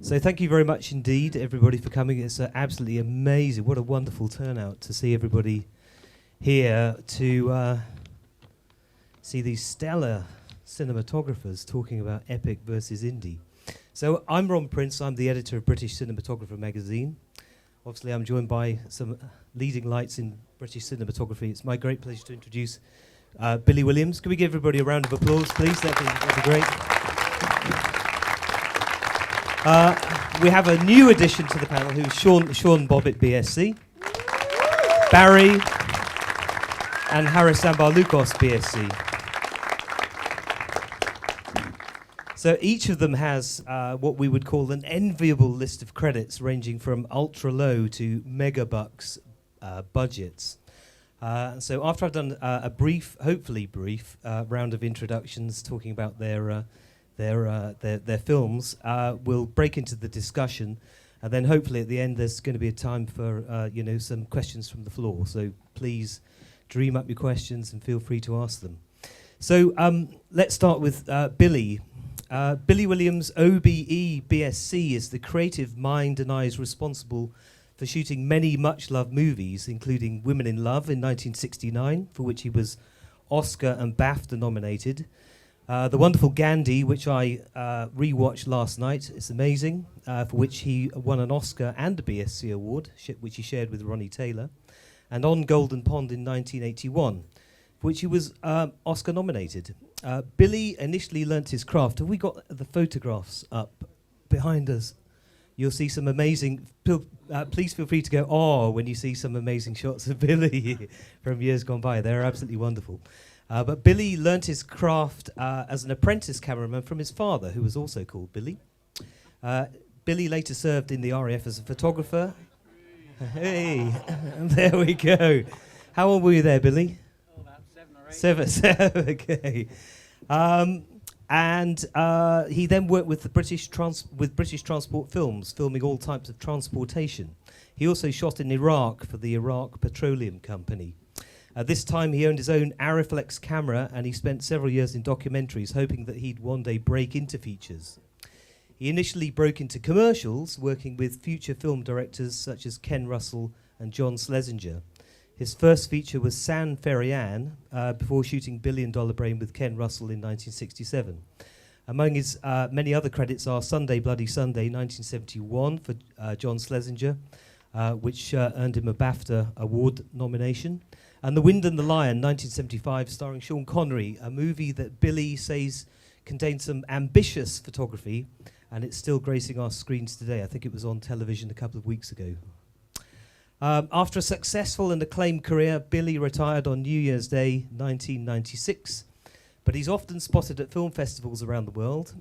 So thank you very much indeed, everybody, for coming. It's absolutely amazing. What a wonderful turnout to see everybody here to see these stellar cinematographers talking about epic versus indie. So I'm Ron Prince. I'm the editor of British Cinematographer magazine. Obviously, I'm joined by some leading lights in British cinematography. It's my great pleasure to introduce Billy Williams. Can we give everybody a round of applause, please? That'd be great. We have a new addition to the panel, who's Sean Bobbitt BSC, Barry, and Harris Zambarloukos BSC. So each of them has what we would call an enviable list of credits, ranging from ultra low to megabucks budgets. So after I've done a brief, hopefully brief, round of introductions talking about their films, we'll break into the discussion, and then hopefully at the end there's going to be a time for some questions from the floor. So please dream up your questions and feel free to ask them. So let's start with Billy. Billy Williams OBE BSC is the creative mind and eyes responsible for shooting many much-loved movies, including Women in Love in 1969, for which he was Oscar and BAFTA nominated. The wonderful Gandhi, which I re-watched last night, it's amazing, for which he won an Oscar and a BSC award, which he shared with Ronnie Taylor. And On Golden Pond in 1981, for which he was Oscar nominated. Billy initially learnt his craft. Have we got the photographs up behind us? You'll see some amazing... please feel free to go, oh, when you see some amazing shots of Billy from years gone by. They're absolutely wonderful. But Billy learnt his craft as an apprentice cameraman from his father, who was also called Billy. Billy later served in the RAF as a photographer. Hey, there we go. How old were you there, Billy? Oh, about 7 or 8. Seven, okay. And he then worked with British Transport Films, filming all types of transportation. He also shot in Iraq for the Iraq Petroleum Company. This time he owned his own Arriflex camera, and he spent several years in documentaries, hoping that he'd one day break into features. He initially broke into commercials, working with future film directors such as Ken Russell and John Schlesinger. His first feature was San Ferrian, before shooting Billion Dollar Brain with Ken Russell in 1967. Among his many other credits are Sunday Bloody Sunday 1971 for John Schlesinger, which earned him a BAFTA award nomination. And The Wind and the Lion, 1975, starring Sean Connery, a movie that Billy says contains some ambitious photography, and it's still gracing our screens today. I think it was on television a couple of weeks ago. After a successful and acclaimed career, Billy retired on New Year's Day, 1996, but he's often spotted at film festivals around the world.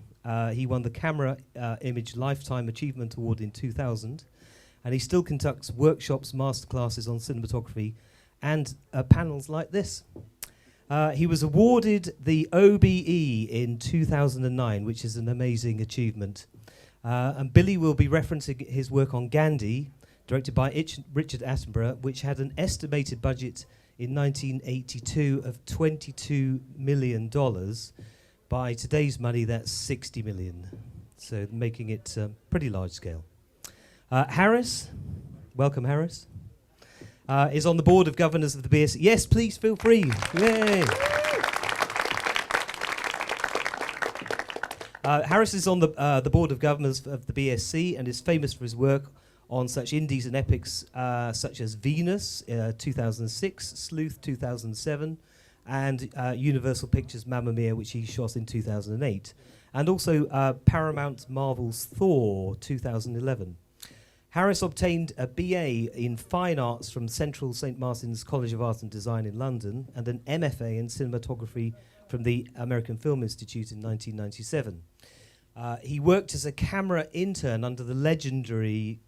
He won the Camera Image Lifetime Achievement Award in 2000, and he still conducts workshops, masterclasses on cinematography, and panels like this. He was awarded the OBE in 2009, which is an amazing achievement. And Billy will be referencing his work on Gandhi, directed by Richard Attenborough, which had an estimated budget in 1982 of $22 million. By today's money, that's 60 million. So making it pretty large scale. Harris, welcome Harris. Is on the board of governors of the BSC. Yes, please feel free. Yay. Harris is on the board of governors of the BSC and is famous for his work on such indies and epics such as Venus, 2006, Sleuth, 2007, and Universal Pictures' Mamma Mia, which he shot in 2008, and also Paramount Marvel's Thor, 2011. Harris obtained a BA in Fine Arts from Central St Martin's College of Art and Design in London and an MFA in Cinematography from the American Film Institute in 1997. He worked as a camera intern under the legendary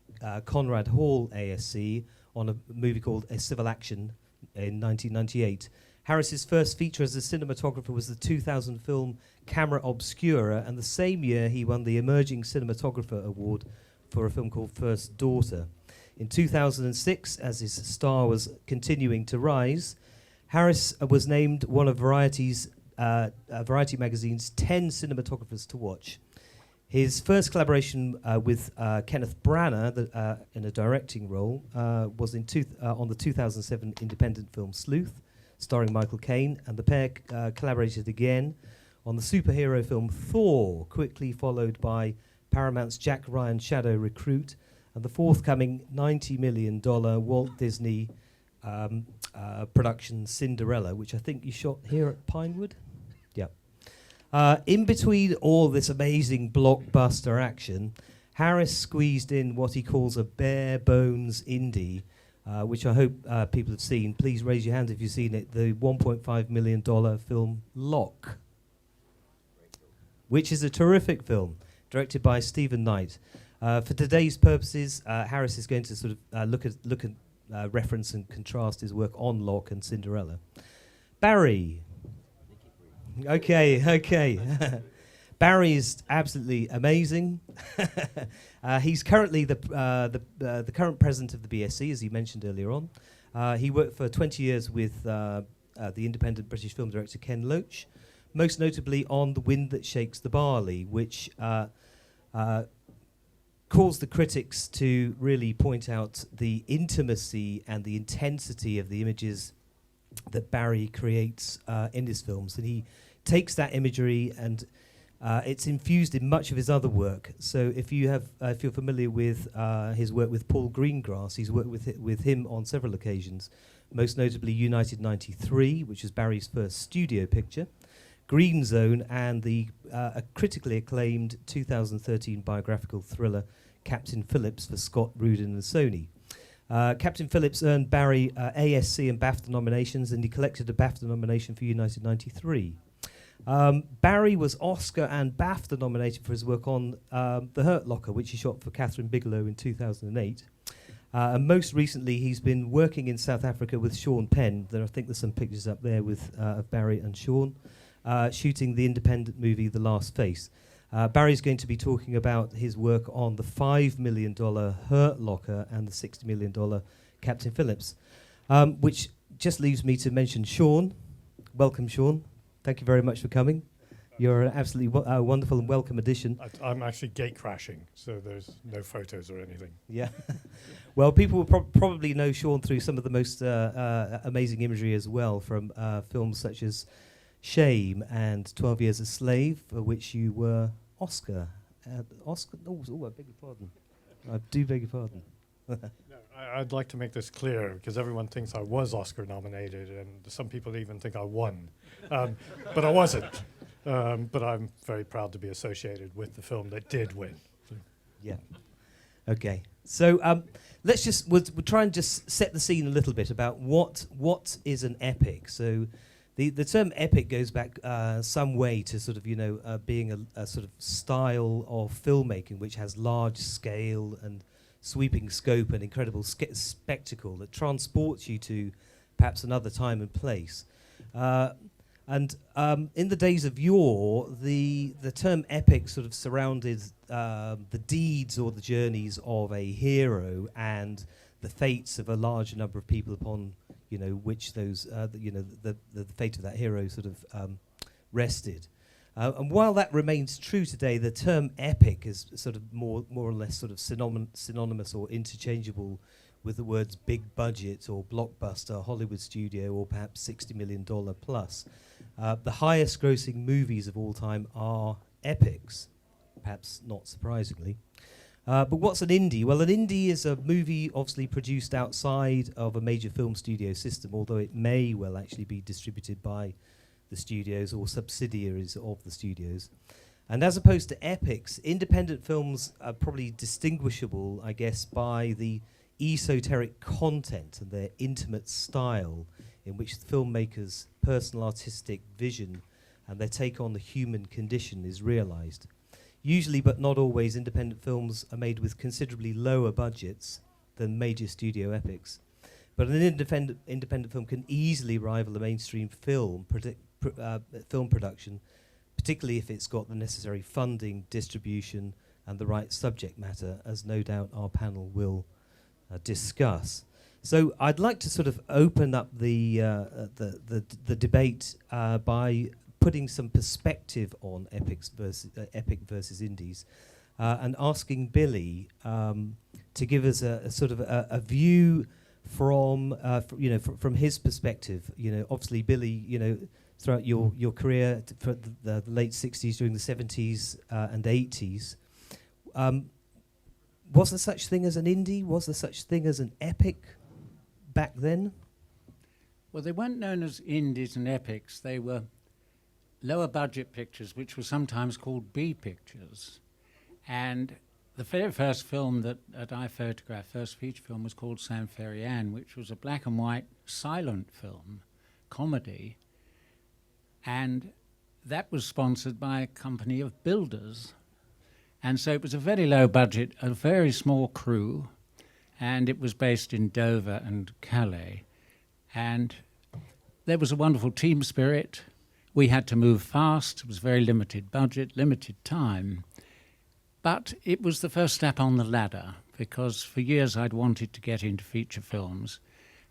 Conrad Hall ASC on a movie called A Civil Action in 1998. Harris's first feature as a cinematographer was the 2000 film Camera Obscura, and the same year he won the Emerging Cinematographer Award for a film called First Daughter. In 2006, as his star was continuing to rise, Harris was named one of Variety magazine's 10 cinematographers to watch. His first collaboration with Kenneth Branagh in a directing role was on the 2007 independent film Sleuth, starring Michael Caine, and the pair collaborated again on the superhero film Thor, quickly followed by Paramount's Jack Ryan Shadow Recruit and the forthcoming $90 million Walt Disney production Cinderella, which I think you shot here at Pinewood. Yeah. In between all this amazing blockbuster action, Harris squeezed in what he calls a bare bones indie, which I hope people have seen. Please raise your hand if you've seen it. The $1.5 million film Lock, which is a terrific film, directed by Stephen Knight. For today's purposes, Harris is going to sort of look at reference and contrast his work on Lock and Cinderella. Barry. Okay. Barry is absolutely amazing. He's currently the current president of the BSC, as he mentioned earlier on. He worked for 20 years with the independent British film director Ken Loach, most notably on The Wind That Shakes the Barley, which caused the critics to really point out the intimacy and the intensity of the images that Barry creates in his films. And he takes that imagery and it's infused in much of his other work. So if you're familiar with his work with Paul Greengrass, he's worked with him on several occasions, most notably United 93, which is Barry's first studio picture, Green Zone, and the critically acclaimed 2013 biographical thriller Captain Phillips for Scott Rudin and Sony. Captain Phillips earned Barry ASC and BAFTA nominations, and he collected a BAFTA nomination for United 93. Barry was Oscar and BAFTA nominated for his work on The Hurt Locker, which he shot for Catherine Bigelow in 2008. And most recently, he's been working in South Africa with Sean Penn. I think there's some pictures up there with of Barry and Sean, shooting the independent movie The Last Face. Barry's going to be talking about his work on the $5 million Hurt Locker and the $60 million Captain Phillips, which just leaves me to mention Sean. Welcome, Sean. Thank you very much for coming. You're an absolutely wonderful and welcome addition. I'm actually gate crashing, so there's no photos or anything. Yeah. Well, people will probably know Sean through some of the most amazing imagery as well, from films such as Shame and 12 Years a Slave, for which you were Oscar. Oscar? Oh, I beg your pardon. I do beg your pardon. No, I'd like to make this clear, because everyone thinks I was Oscar nominated, and some people even think I won. But I wasn't. But I'm very proud to be associated with the film that did win. Yeah. Okay. So we'll try and just set the scene a little bit about what is an epic. So the term epic goes back some way to sort of being a sort of style of filmmaking which has large scale and sweeping scope and incredible spectacle that transports you to perhaps another time and place. And in the days of yore, the term epic sort of surrounded the deeds or the journeys of a hero and the fates of a large number of people upon which those the fate of that hero sort of rested. And while that remains true today, the term epic is sort of more or less sort of synonymous or interchangeable with the words big budget or blockbuster, Hollywood studio, or perhaps $60 million plus. The highest grossing movies of all time are epics, perhaps not surprisingly. But what's an indie? Well, an indie is a movie obviously produced outside of a major film studio system, although it may well actually be distributed by the studios or subsidiaries of the studios. And as opposed to epics, independent films are probably distinguishable, I guess, by the esoteric content and their intimate style in which the filmmaker's personal artistic vision and their take on the human condition is realized. Usually, but not always, independent films are made with considerably lower budgets than major studio epics. But an independent film can easily rival a mainstream film production, particularly if it's got the necessary funding, distribution, and the right subject matter, as no doubt our panel will discuss. So I'd like to sort of open up the debate by putting some perspective on epic versus indies, and asking Billy to give us a sort of a view from from his perspective. Obviously Billy, throughout your career for the late 60s, during the 70s and 80s, was there such thing as an indie? Was there such thing as an epic back then? Well, they weren't known as indies and epics. They were lower budget pictures, which were sometimes called B pictures. And the very first film that I photographed, first feature film, was called Sam Ferry Ann, which was a black and white silent film, comedy. And that was sponsored by a company of builders. And so it was a very low budget, a very small crew, and it was based in Dover and Calais. And there was a wonderful team spirit. We had to move fast. It was very limited budget, limited time. But it was the first step on the ladder, because for years I'd wanted to get into feature films.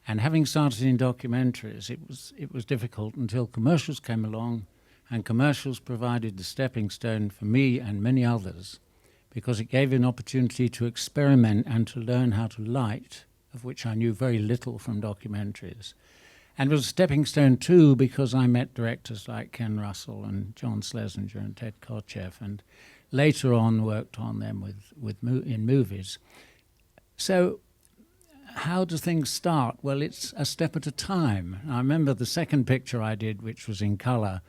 And having started in documentaries, it was difficult until commercials came along, and commercials provided the stepping stone for me and many others, because it gave an opportunity to experiment and to learn how to light, of which I knew very little from documentaries. And it was a stepping stone too, because I met directors like Ken Russell and John Schlesinger and Ted Kotcheff, and later on worked on them in movies. So how do things start? Well, it's a step at a time. I remember the second picture I did, which was in colour,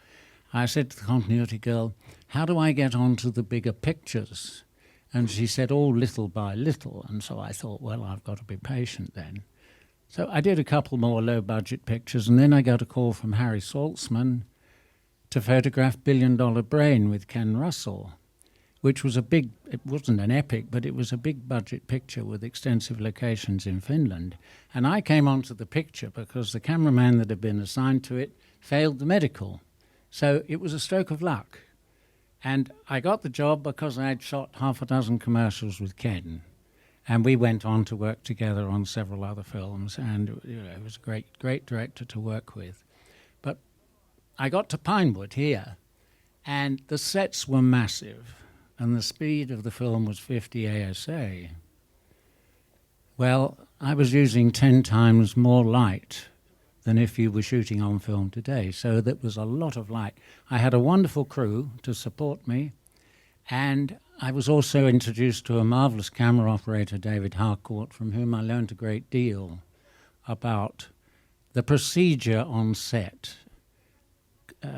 I said to the continuity girl, how do I get onto the bigger pictures? And she said, oh, little by little. And so I thought, well, I've got to be patient then. So I did a couple more low-budget pictures, and then I got a call from Harry Saltzman to photograph Billion Dollar Brain with Ken Russell, which was it wasn't an epic, but it was a big-budget picture with extensive locations in Finland. And I came onto the picture because the cameraman that had been assigned to it failed the medical. So it was a stroke of luck. And I got the job because I'd shot half a dozen commercials with Ken. And we went on to work together on several other films, and it was a great director to work with. But I got to Pinewood here, and the sets were massive, and the speed of the film was 50 ASA. Well, I was using 10 times more light than if you were shooting on film today, so there was a lot of light. I had a wonderful crew to support me, and I was also introduced to a marvellous camera operator, David Harcourt, from whom I learned a great deal about the procedure on set,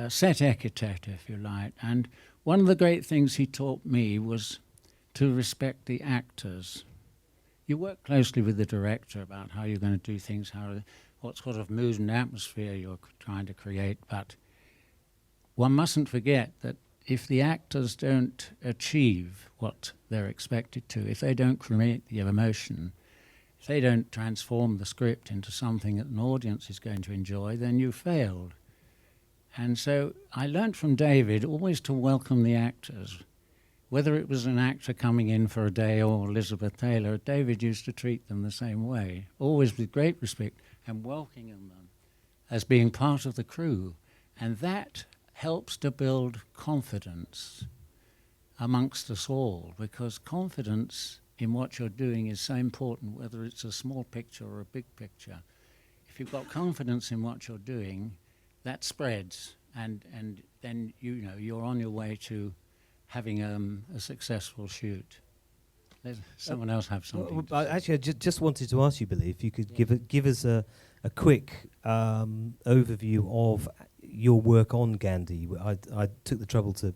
set etiquette, if you like. And one of the great things he taught me was to respect the actors. You work closely with the director about how you're going to do things, what sort of mood and atmosphere you're trying to create, but one mustn't forget that if the actors don't achieve what they're expected to, if they don't create the emotion, if they don't transform the script into something that an audience is going to enjoy, then you failed. And so I learned from David always to welcome the actors. Whether it was an actor coming in for a day or Elizabeth Taylor, David used to treat them the same way, always with great respect and welcoming them as being part of the crew. And that helps to build confidence amongst us all, because confidence in what you're doing is so important, whether it's a small picture or a big picture. If you've got confidence in what you're doing, that spreads, and then you're on your way to having a successful shoot. Let someone else have something. Actually, I just wanted to ask you, Billy, if you could give us a quick overview of your work on Gandhi. I took the trouble to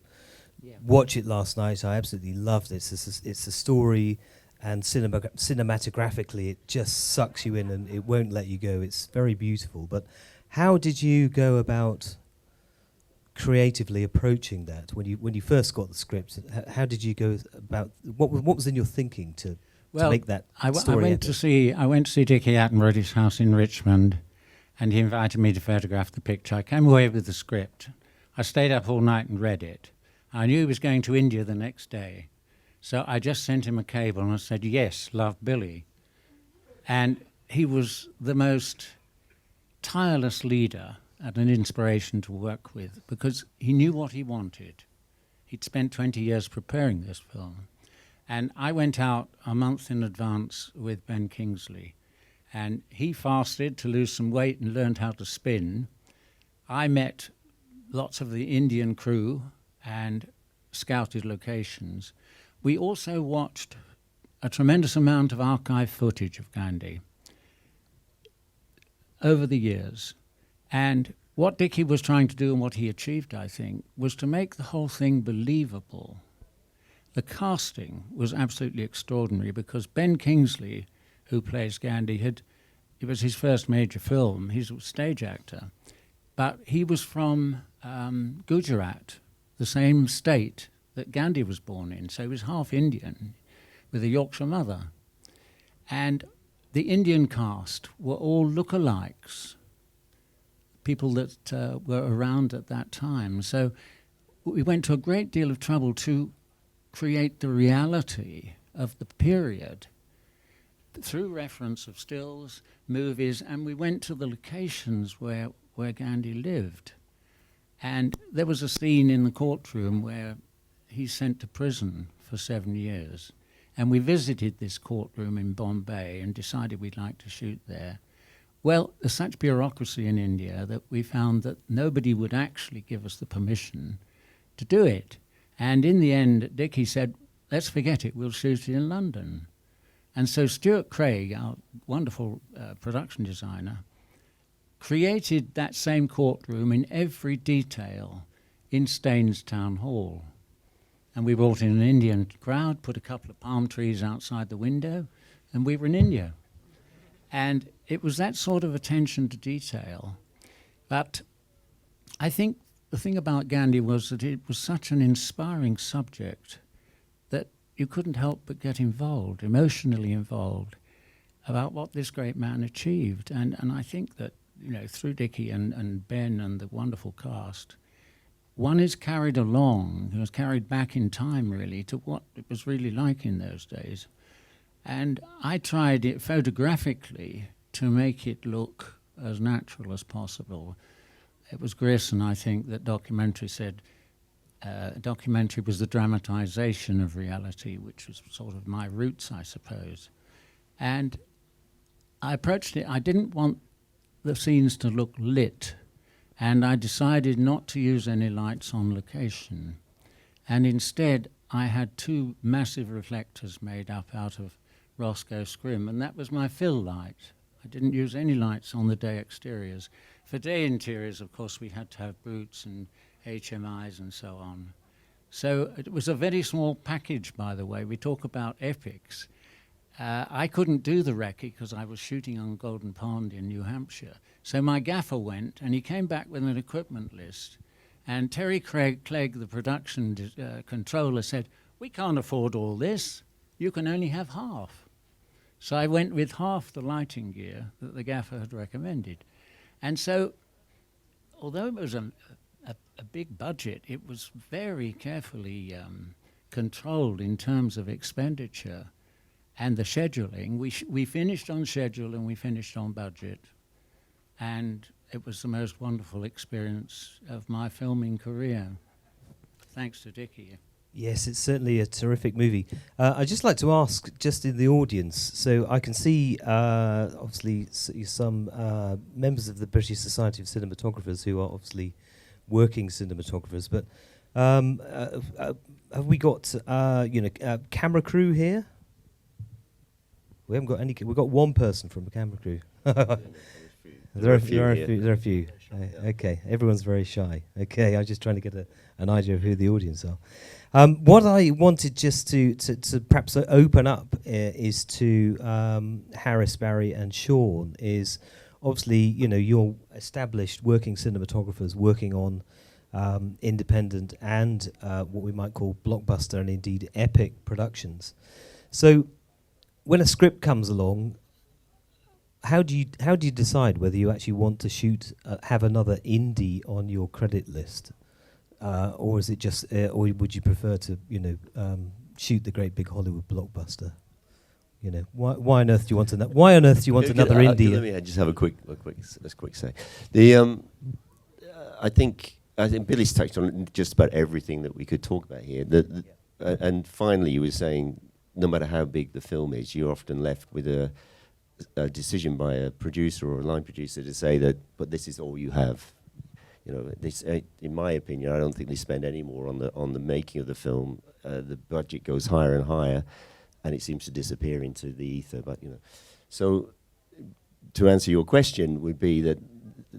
watch it last night. I absolutely loved it. It's a story, and cinematographically it just sucks you in and it won't let you go. It's very beautiful. But how did you go about creatively approaching that when you first got the script? How did you go about what was in your thinking to make that story? I went to see Dickie Attenborough's house in Richmond, and he invited me to photograph the picture. I came away with the script. I stayed up all night and read it. I knew he was going to India the next day, so I just sent him a cable and I said, yes, love, Billy. And he was the most tireless leader and an inspiration to work with because he knew what he wanted. He'd spent 20 years preparing this film. And I went out a month in advance with Ben Kingsley, and he fasted to lose some weight and learned how to spin. I met lots of the Indian crew and scouted locations. We also watched a tremendous amount of archive footage of Gandhi over the years. And what Dickie was trying to do and what he achieved, I think, was to make the whole thing believable. The casting was absolutely extraordinary because Ben Kingsley, who plays Gandhi, it was his first major film. He's a stage actor. But he was from Gujarat, the same state that Gandhi was born in. So he was half Indian with a Yorkshire mother. And the Indian cast were all lookalikes, people that were around at that time. So we went to a great deal of trouble to create the reality of the period through reference of stills, movies, and we went to the locations where Gandhi lived. And there was a scene in the courtroom where he's sent to prison for 7 years. And we visited this courtroom in Bombay and decided we'd like to shoot there. Well, there's such bureaucracy in India that we found that nobody would actually give us the permission to do it. And in the end, Dickie said, let's forget it, we'll shoot it in London. And so Stuart Craig, our wonderful production designer, created that same courtroom in every detail in Staines Town Hall. And we brought in an Indian crowd, put a couple of palm trees outside the window, and we were in India. And it was that sort of attention to detail. But I think the thing about Gandhi was that it was such an inspiring subject that you couldn't help but get involved, emotionally involved, about what this great man achieved. And I think that, you know, through Dickie and Ben and the wonderful cast, one is carried along, was carried back in time, really, to what it was really like in those days. And I tried it photographically to make it look as natural as possible. It was Grierson, I think, that documentary said documentary was the dramatization of reality, which was sort of my roots, I suppose. And I approached it, I didn't want the scenes to look lit, and I decided not to use any lights on location. And instead, I had 2 massive reflectors made up out of Roscoe scrim, and that was my fill light. I didn't use any lights on the day exteriors. For day interiors, of course, we had to have boots and HMIs and so on. So it was a very small package, by the way. We talk about epics. I couldn't do the recce because I was shooting on Golden Pond in New Hampshire. So my gaffer went, and he came back with an equipment list. And Terry Clegg, the production controller, said, "We can't afford all this. You can only have half." So I went with half the lighting gear that the gaffer had recommended. And so, although it was a big budget, it was very carefully controlled in terms of expenditure and the scheduling. We finished on schedule and we finished on budget. And it was the most wonderful experience of my filming career, thanks to Dickie. Yes, it's certainly a terrific movie. I'd just like to ask, just in the audience, so I can see, obviously, some members of the British Society of Cinematographers who are obviously working cinematographers, but have we got, camera crew here? We haven't got any. We've got one person from the camera crew. There are a few. Okay, everyone's very shy. Okay, I'm just trying to get an idea of who the audience are. What I wanted just to perhaps open up is to Harris, Barry, and Sean. Is obviously, you're established working cinematographers working on independent and what we might call blockbuster and indeed epic productions. So, when a script comes along, how do you decide whether you actually want to shoot have another indie on your credit list, or is it just or would you prefer to shoot the great big Hollywood blockbuster? Why on earth do you want another indie? Let me just have a quick say. I think Billy's touched on just about everything that we could talk about here. And finally, you were saying, no matter how big the film is, you're often left with a decision by a producer or a line producer to say that, but this is all you have. You know, this, in my opinion, I don't think they spend any more on the making of the film. The budget goes higher and higher, and it seems to disappear into the ether. But so to answer your question, would be that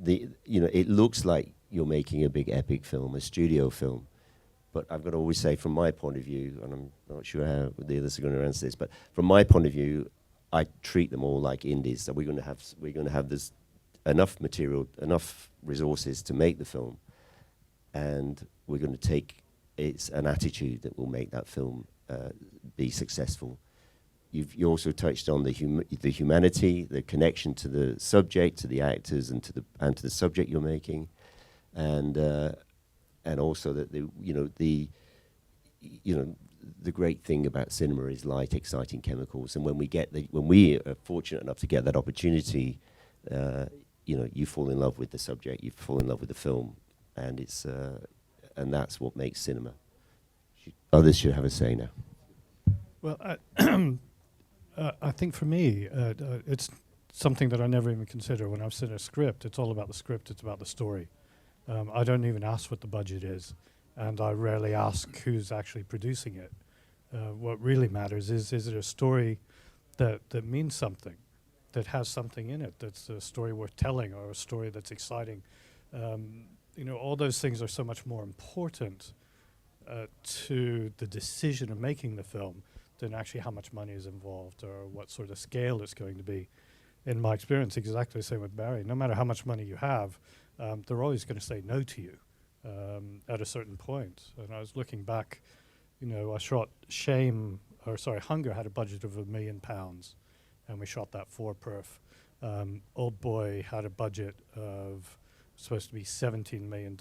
it looks like you're making a big epic film, a studio film. But I've got to always say, from my point of view, and I'm not sure how the others are going to answer this, but from my point of view, I treat them all like indies. So we're going to have this enough material, enough resources to make the film, and we're going to take an attitude that will make that film be successful. You also touched on the humanity, the connection to the subject, to the actors, and to the subject you're making, and also that the great thing about cinema is light, exciting chemicals. And when we are fortunate enough to get that opportunity, you fall in love with the subject, you fall in love with the film, and and that's what makes cinema. Others should have a say now. Well, I think for me, it's something that I never even consider when I've seen a script. It's all about the script. It's about the story. I don't even ask what the budget is, and I rarely ask who's actually producing it. What really matters is it a story that means something, that has something in it, that's a story worth telling, or a story that's exciting. All those things are so much more important to the decision of making the film than actually how much money is involved or what sort of scale it's going to be. In my experience, exactly the same with Barry. No matter how much money you have, they're always going to say no to you at a certain point. And I was looking back, I shot Hunger had a budget of £1 million, and we shot that for perf. Old Boy had a budget of supposed to be $17 million.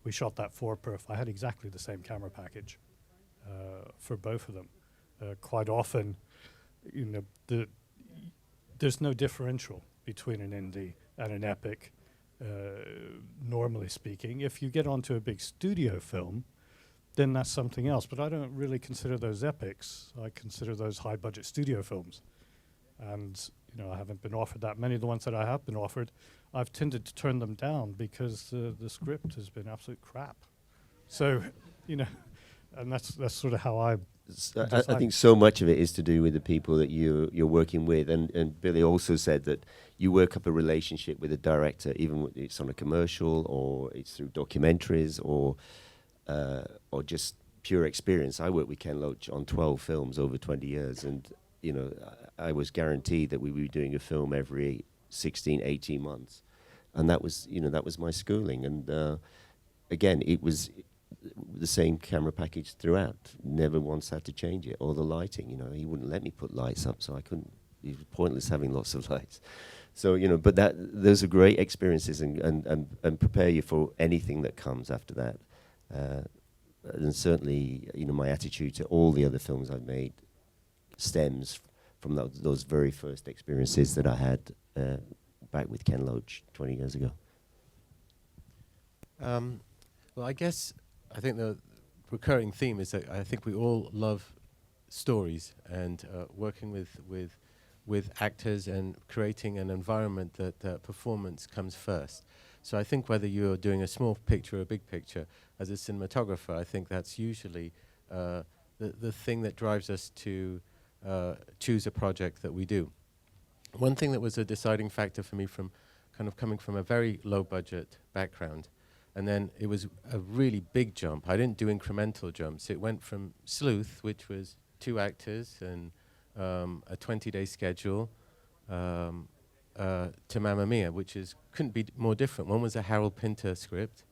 We shot that for perf. I had exactly the same camera package for both of them. Quite often, there's no differential between an indie and an epic, normally speaking. If you get onto a big studio film, then that's something else. But I don't really consider those epics. I consider those high-budget studio films. And, I haven't been offered that many. The ones that I have been offered, I've tended to turn them down because the script has been absolute crap. So, and that's sort of how I think so much of it is to do with the people that you're working with. And Billy also said that you work up a relationship with a director, even when it's on a commercial or it's through documentaries or just pure experience. I worked with Ken Loach on 12 films over 20 years, and I was guaranteed that we would be doing a film every 16, 18 months. And that was my schooling. And again, it was the same camera package throughout. Never once had to change it. Or the lighting, he wouldn't let me put lights up, so I couldn't. It was pointless having lots of lights. So, but those are great experiences and prepare you for anything that comes after that. And certainly, my attitude to all the other films I've made stems from those very first experiences that I had back with Ken Loach 20 years ago. Well, I think the recurring theme is that I think we all love stories and working with actors and creating an environment that performance comes first. So I think whether you're doing a small picture or a big picture, as a cinematographer, I think that's usually the thing that drives us to choose a project that we do. One thing that was a deciding factor for me from kind of coming from a very low budget background, and then it was a really big jump. I didn't do incremental jumps. It went from Sleuth, which was 2 actors and a 20-day schedule, to Mamma Mia, which couldn't be more different. One was a Harold Pinter script,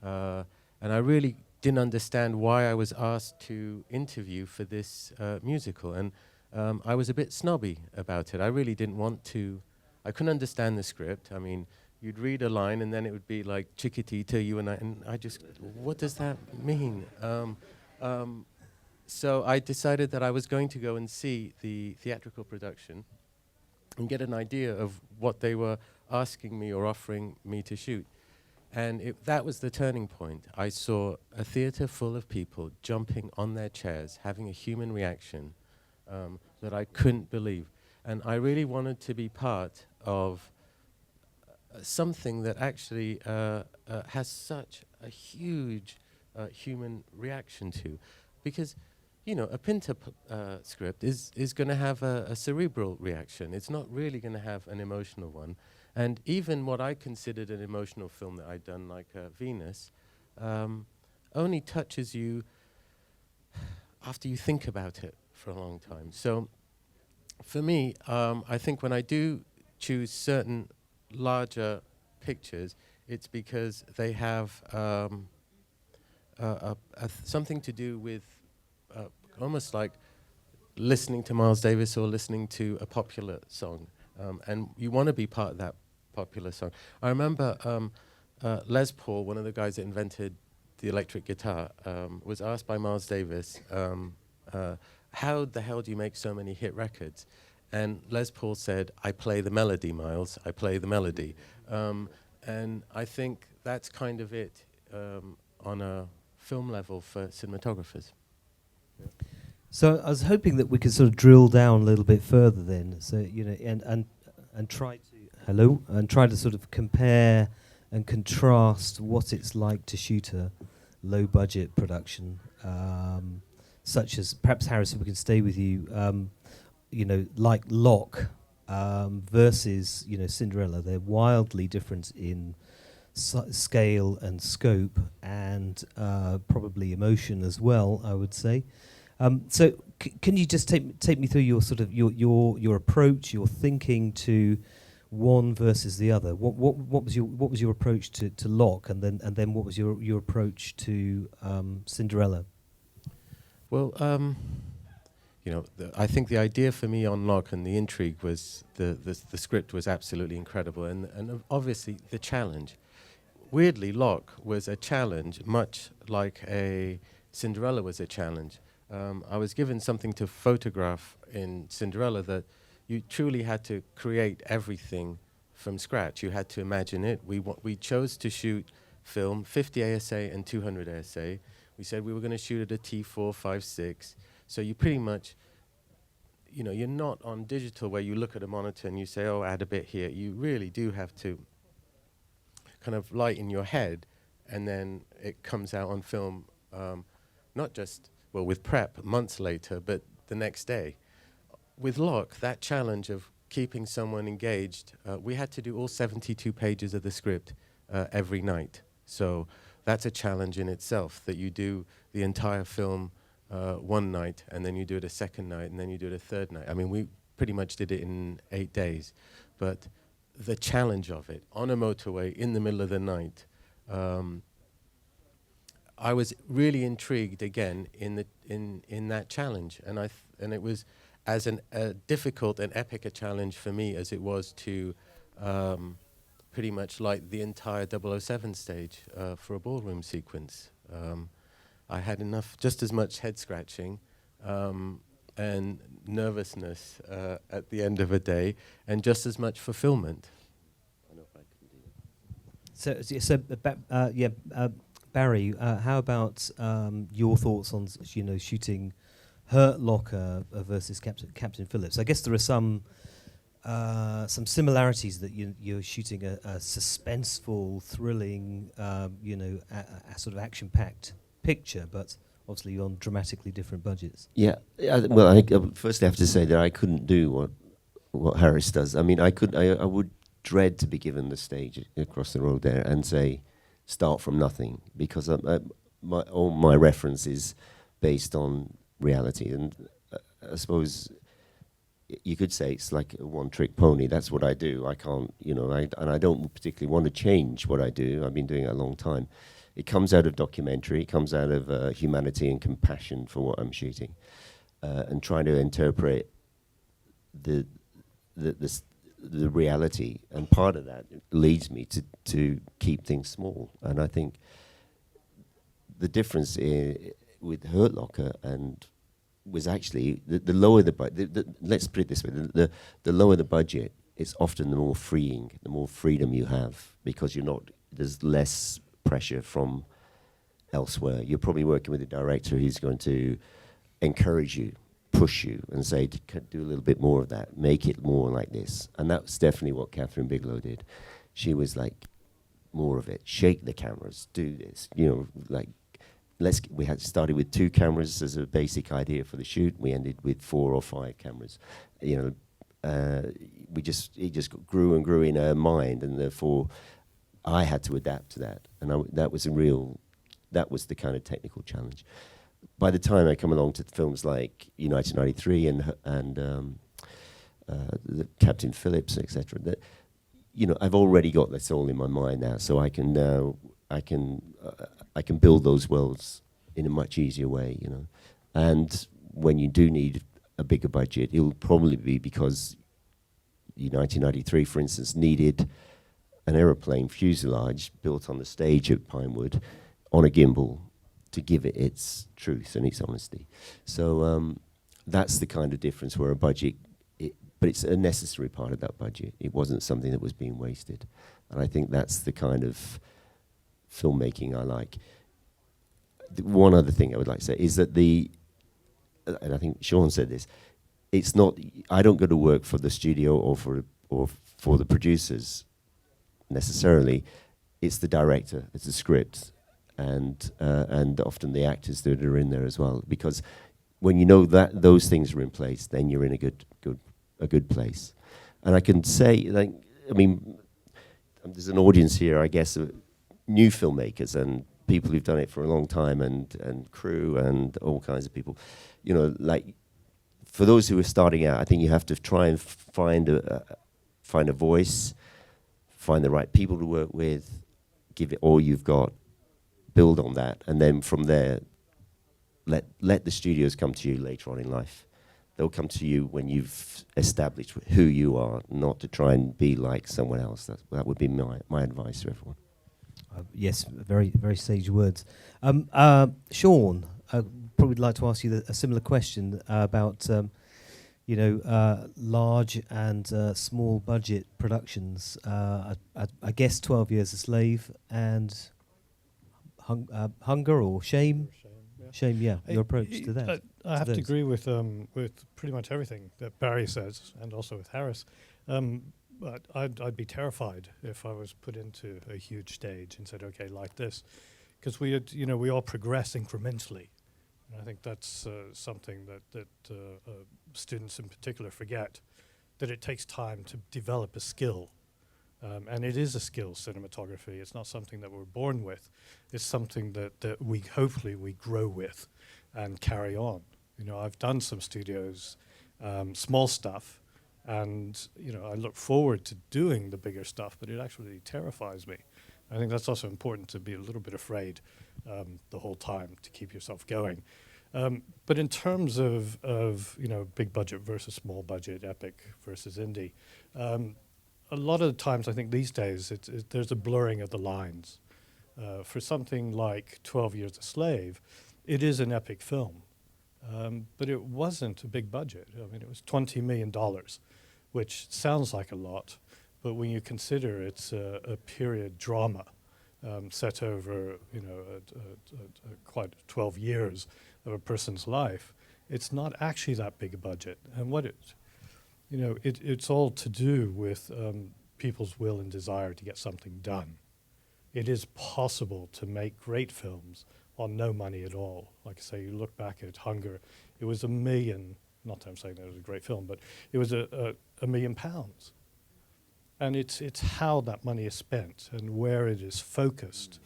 and I really didn't understand why I was asked to interview for this musical, and I was a bit snobby about it. I really didn't want to. I couldn't understand the script. I mean, you'd read a line and then it would be like Chiquitita, you and I just, what does that mean? So I decided that I was going to go and see the theatrical production and get an idea of what they were asking me or offering me to shoot. And that was the turning point. I saw a theatre full of people jumping on their chairs, having a human reaction that I couldn't believe. And I really wanted to be part of something that actually has such a huge human reaction to. Because, you know, a Pinter script is going to have a cerebral reaction. It's not really going to have an emotional one. And even what I considered an emotional film that I'd done, like Venus, only touches you after you think about it for a long time. So for me, I think when I do choose certain larger pictures, it's because they have something to do with almost like listening to Miles Davis or listening to a popular song. And you want to be part of that popular song. I remember Les Paul, one of the guys that invented the electric guitar, was asked by Miles Davis, how the hell do you make so many hit records? And Les Paul said, I play the melody, Miles, I play the melody. And I think that's kind of it on a film level for cinematographers. Yeah. So I was hoping that we could sort of drill down a little bit further then, so you know, and try to sort of compare and contrast what it's like to shoot a low budget production, such as perhaps Harrison, we can stay with you. You know, like Locke versus Cinderella. They're wildly different in scale and scope, and probably emotion as well, I would say. So can you just take me through your sort of your approach, your thinking to one versus the other? What was your approach to Locke, and then what was your approach to Cinderella? Well, I think the idea for me on Locke and the intrigue was the script was absolutely incredible, and obviously the challenge. Weirdly, Locke was a challenge, much like a Cinderella was a challenge. I was given something to photograph in Cinderella that you truly had to create everything from scratch. You had to imagine it. We chose to shoot film 50 ASA and 200 ASA. We said we were going to shoot at a T4, 5, 6. So you pretty much, you're not on digital where you look at a monitor and you say, oh, add a bit here. You really do have to kind of light in your head, and then it comes out on film, not just, well, with prep months later, but the next day. With Locke, that challenge of keeping someone engaged, we had to do all 72 pages of the script every night. So that's a challenge in itself, that you do the entire film one night, and then you do it a second night, and then you do it a third night. I mean, we pretty much did it in 8 days. But the challenge of it, on a motorway, in the middle of the night, I was really intrigued again in that challenge, and it was as difficult and epic a challenge for me as it was to pretty much light the entire 007 stage for a ballroom sequence. I had just as much head scratching and nervousness at the end of a day, and just as much fulfillment. I don't know if I can do that. Barry, how about your thoughts on shooting Hurt Locker versus Captain Phillips? I guess there are some similarities that you're shooting a suspenseful, thrilling, a sort of action-packed picture, but obviously on dramatically different budgets. Yeah, well, I firstly have to say that I couldn't do what Harris does. I mean, I would dread to be given the stage across the road there and say, start from nothing, because all my reference is based on reality, and I suppose you could say it's like a one-trick pony. That's what I do. I can't, and I don't particularly want to change what I do. I've been doing it a long time. It comes out of documentary. It comes out of humanity and compassion for what I'm shooting, and trying to interpret the reality, and part of that leads me to keep things small. And I think the difference with Hurt Locker was actually the lower the budget. Let's put it this way: the lower the budget, it's often the more freeing, the more freedom you have, because you're not there's less pressure from elsewhere. You're probably working with a director who's going to encourage you, push you, and say, do a little bit more of that, make it more like this. And that's definitely what Catherine Bigelow did. She was like, more of it, shake the cameras, do this, you know, like, we had started with 2 cameras as a basic idea for the shoot. We ended with 4 or 5 cameras. You know, it just grew and grew in her mind, and therefore I had to adapt to that. And that was the kind of technical challenge. By the time I come along to films like United 93 and the Captain Phillips, etc., that, you know, I've already got this all in my mind now, so I can build those worlds in a much easier way, you know. And when you do need a bigger budget, it'll probably be because 1993, for instance, needed an aeroplane fuselage built on the stage at Pinewood on a gimbal to give it its truth and its honesty. So that's the kind of difference where a budget, but it's a necessary part of that budget. It wasn't something that was being wasted. And I think that's the kind of filmmaking I like. One other thing I would like to say is that and I think Sean said this, it's not, I don't go to work for the studio or for the producers necessarily. It's the director, it's the script, and often the actors that are in there as well. Because when you know that those things are in place, then you're in a good place. And I can say, like, I mean, there's an audience here, I guess, of new filmmakers and people who've done it for a long time, and crew and all kinds of people. You know, like, for those who are starting out, I think you have to try and find a voice, find the right people to work with, give it all you've got, build on that, and then from there, let the studios come to you later on in life. They'll come to you when you've established who you are, not to try and be like someone else. That would be my advice to everyone. Yes, very, very sage words. Sean, probably like to ask you a similar question about, large and small budget productions. I guess 12 Years a Slave and Hunger or Shame? Shame, yeah. Your approach to that. I have to agree with pretty much everything that Barry says, and also with Harris. But I'd be terrified if I was put into a huge stage and said, okay, like this, because we all progress incrementally. And I think that's something that students in particular forget, that it takes time to develop a skill. And it is a skill, cinematography. It's not something that we're born with. It's something that we hopefully we grow with and carry on. You know, I've done some studios, small stuff, and I look forward to doing the bigger stuff, but it actually terrifies me. I think that's also important, to be a little bit afraid the whole time to keep yourself going. But in terms of big budget versus small budget, epic versus indie, a lot of the times I think these days there's a blurring of the lines. For something like 12 Years a Slave, it is an epic film, but it wasn't a big budget. I mean, it was $20 million, which sounds like a lot, but when you consider it's a period drama set over quite 12 years of a person's life, it's not actually that big a budget. And what it's all to do with people's will and desire to get something done. It is possible to make great films on no money at all. Like I say, you look back at Hunger, it was $1 million, not that I'm saying that it was a great film, but it was £1 million. And it's how that money is spent and where it is focused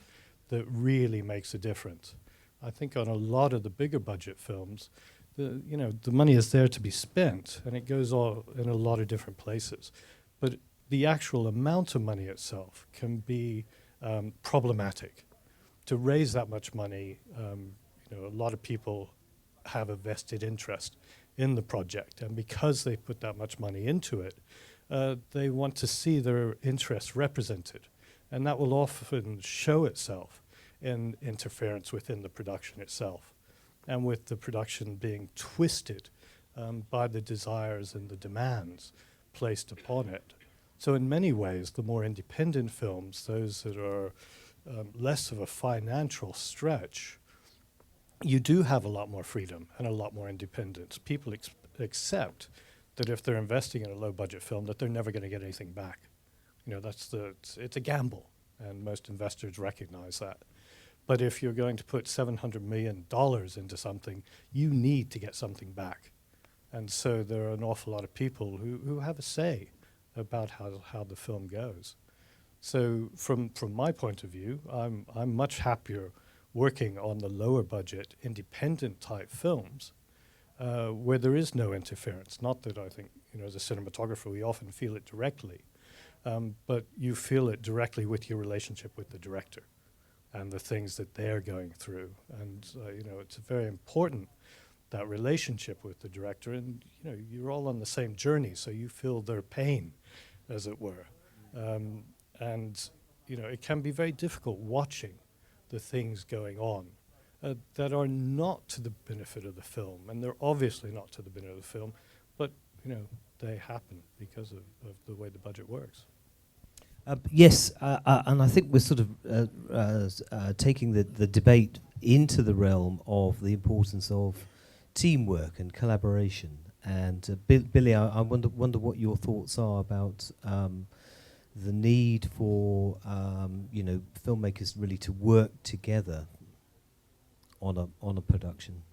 that really makes a difference. I think on a lot of the bigger budget films, the money is there to be spent, and it goes all in a lot of different places. But the actual amount of money itself can be problematic. To raise that much money, a lot of people have a vested interest in the project, and because they put that much money into it, they want to see their interests represented, and that will often show itself in interference within the production itself, and with the production being twisted by the desires and the demands placed upon it. So in many ways, the more independent films, those that are less of a financial stretch, you do have a lot more freedom and a lot more independence. People accept that if they're investing in a low-budget film, that they're never going to get anything back. You know, it's a gamble, and most investors recognize that. But if you're going to put $700 million into something, you need to get something back. And so there are an awful lot of people who have a say about how the film goes. So from my point of view, I'm much happier working on the lower budget, independent type films where there is no interference. Not that I think, you know, as a cinematographer, we often feel it directly, but you feel it directly with your relationship with the director and the things that they're going through. And, you know, it's very important, that relationship with the director, and, you know, you're all on the same journey, so you feel their pain, as it were. And, you know, it can be very difficult watching the things going on that are not to the benefit of the film, and they're obviously not to the benefit of the film, but, you know, they happen because of the way the budget works. Yes, and I think we're sort of taking the debate into the realm of the importance of teamwork and collaboration. And Billy, I wonder what your thoughts are about the need for you know, filmmakers really to work together on a production,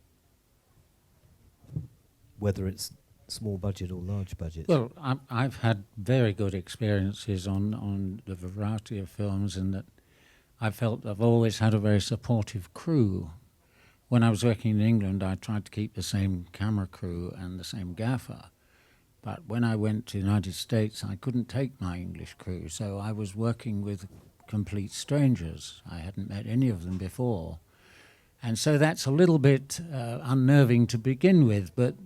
whether it's small budget or large budget. Well, I've had very good experiences on the variety of films, in that I felt I've always had a very supportive crew. When I was working in England, I tried to keep the same camera crew and the same gaffer. But when I went to the United States, I couldn't take my English crew, so I was working with complete strangers. I hadn't met any of them before. And so that's a little bit unnerving to begin with, but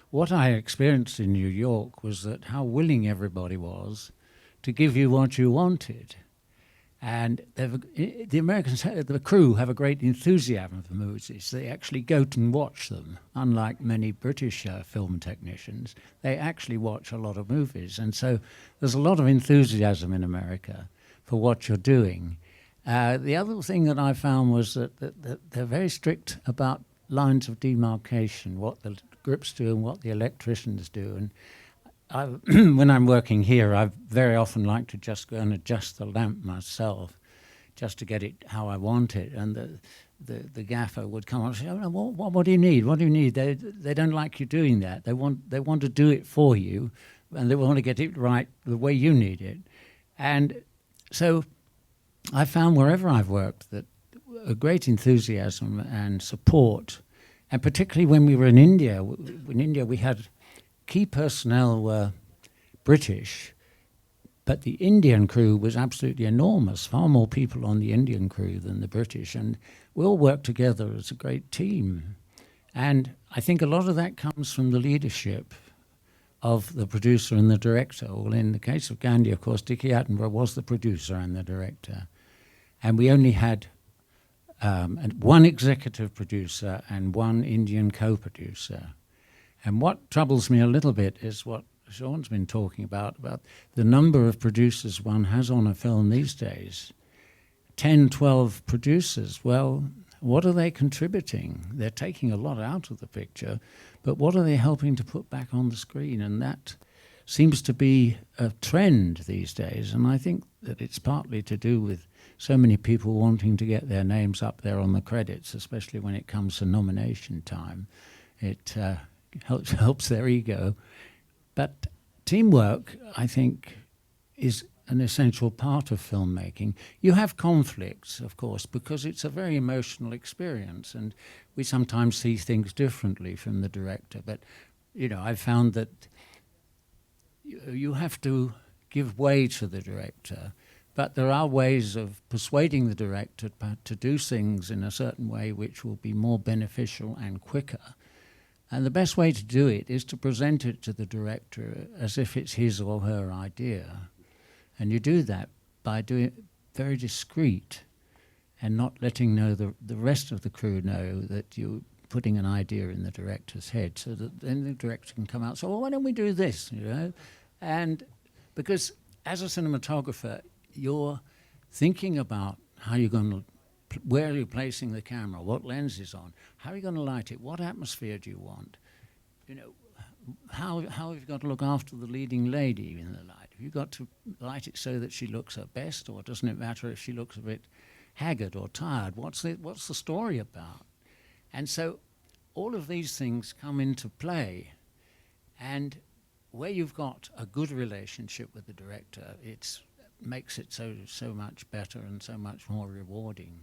what I experienced in New York was that how willing everybody was to give you what you wanted. And the Americans, the crew, have a great enthusiasm for movies. They actually go and watch them. Unlike many British film technicians, they actually watch a lot of movies. And so there's a lot of enthusiasm in America for what you're doing. The other thing that I found was that they're very strict about lines of demarcation, what the grips do and what the electricians do. And when I'm working here, I very often like to just go and adjust the lamp myself, just to get it how I want it. And the gaffer would come up and say, "Oh, what do you need? What do you need?" They don't like you doing that. They want to do it for you, and they want to get it right the way you need it. And so I found wherever I've worked that a great enthusiasm and support, and particularly when we were in India. In India, we had key personnel were British, but the Indian crew was absolutely enormous, far more people on the Indian crew than the British, and we all worked together as a great team. And I think a lot of that comes from the leadership of the producer and the director. Well, in the case of Gandhi, of course, Dickie Attenborough was the producer and the director, and we only had one executive producer and one Indian co-producer. And what troubles me a little bit is what Sean's been talking about the number of producers one has on a film these days. 10, 12 producers. Well, what are they contributing? They're taking a lot out of the picture, but what are they helping to put back on the screen? And that seems to be a trend these days, and I think that it's partly to do with so many people wanting to get their names up there on the credits, especially when it comes to nomination time. It helps their ego. But teamwork, I think, is an essential part of filmmaking. You have conflicts, of course, because it's a very emotional experience, and we sometimes see things differently from the director. But, you know, I've found that you have to give way to the director, but there are ways of persuading the director to do things in a certain way which will be more beneficial and quicker. And the best way to do it is to present it to the director as if it's his or her idea. And you do that by doing it very discreet and not letting the rest of the crew know that you're putting an idea in the director's head, so that then the director can come out and say, well, why don't we do this, you know? And because as a cinematographer, you're thinking about how you're going to, where are you placing the camera, what lens is on, how are you going to light it, what atmosphere do you want, you know, how have you got to look after the leading lady in the light? Have you got to light it so that she looks her best, or doesn't it matter if she looks a bit haggard or tired? What's the story about? And so all of these things come into play, and where you've got a good relationship with the director, it makes it so much better and so much more rewarding.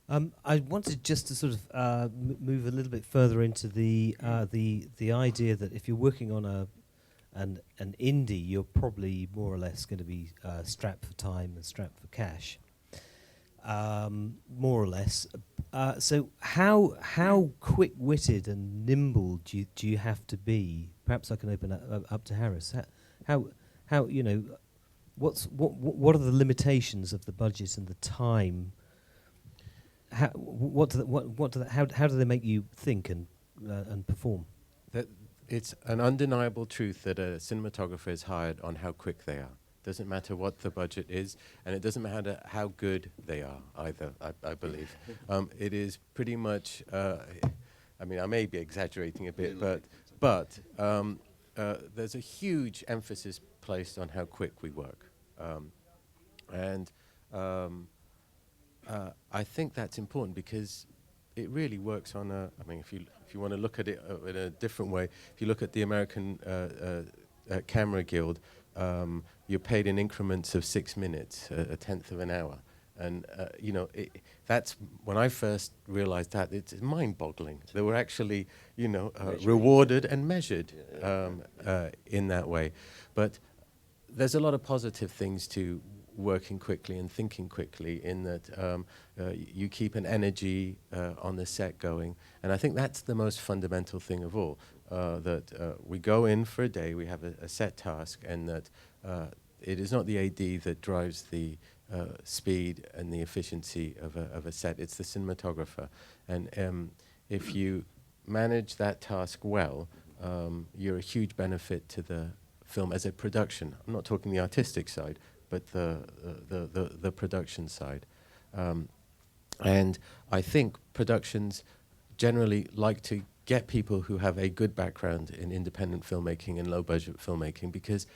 I wanted just to sort of move a little bit further into the idea that if you're working on an indie, you're probably more or less going to be strapped for time and strapped for cash, more or less. So how quick-witted and nimble do you have to be? Perhaps I can open up to Harris. How you know, what are the limitations of the budget and the time? How do they make you think and perform? That it's an undeniable truth that a cinematographer is hired on how quick they are. Doesn't matter what the budget is, and it doesn't matter how good they are either, I believe. It is pretty much, I mean, I may be exaggerating a bit, but there's a huge emphasis placed on how quick we work. I think that's important because it really works on a, I mean, if you want to look at it in a different way, if you look at the American Camera Guild, you're paid in increments of 6 minutes, a tenth of an hour. And, you know, that's when I first realized that, it's mind-boggling. They were actually, you know, rewarded and measured in that way. But there's a lot of positive things to working quickly and thinking quickly, in that you keep an energy on the set going. And I think that's the most fundamental thing of all, that we go in for a day, we have a set task, and that it is not the AD that drives the speed and the efficiency of a set, it's the cinematographer. And if you manage that task well, you're a huge benefit to the film as a production. I'm not talking the artistic side, but the production side. And I think productions generally like to get people who have a good background in independent filmmaking and low-budget filmmaking, because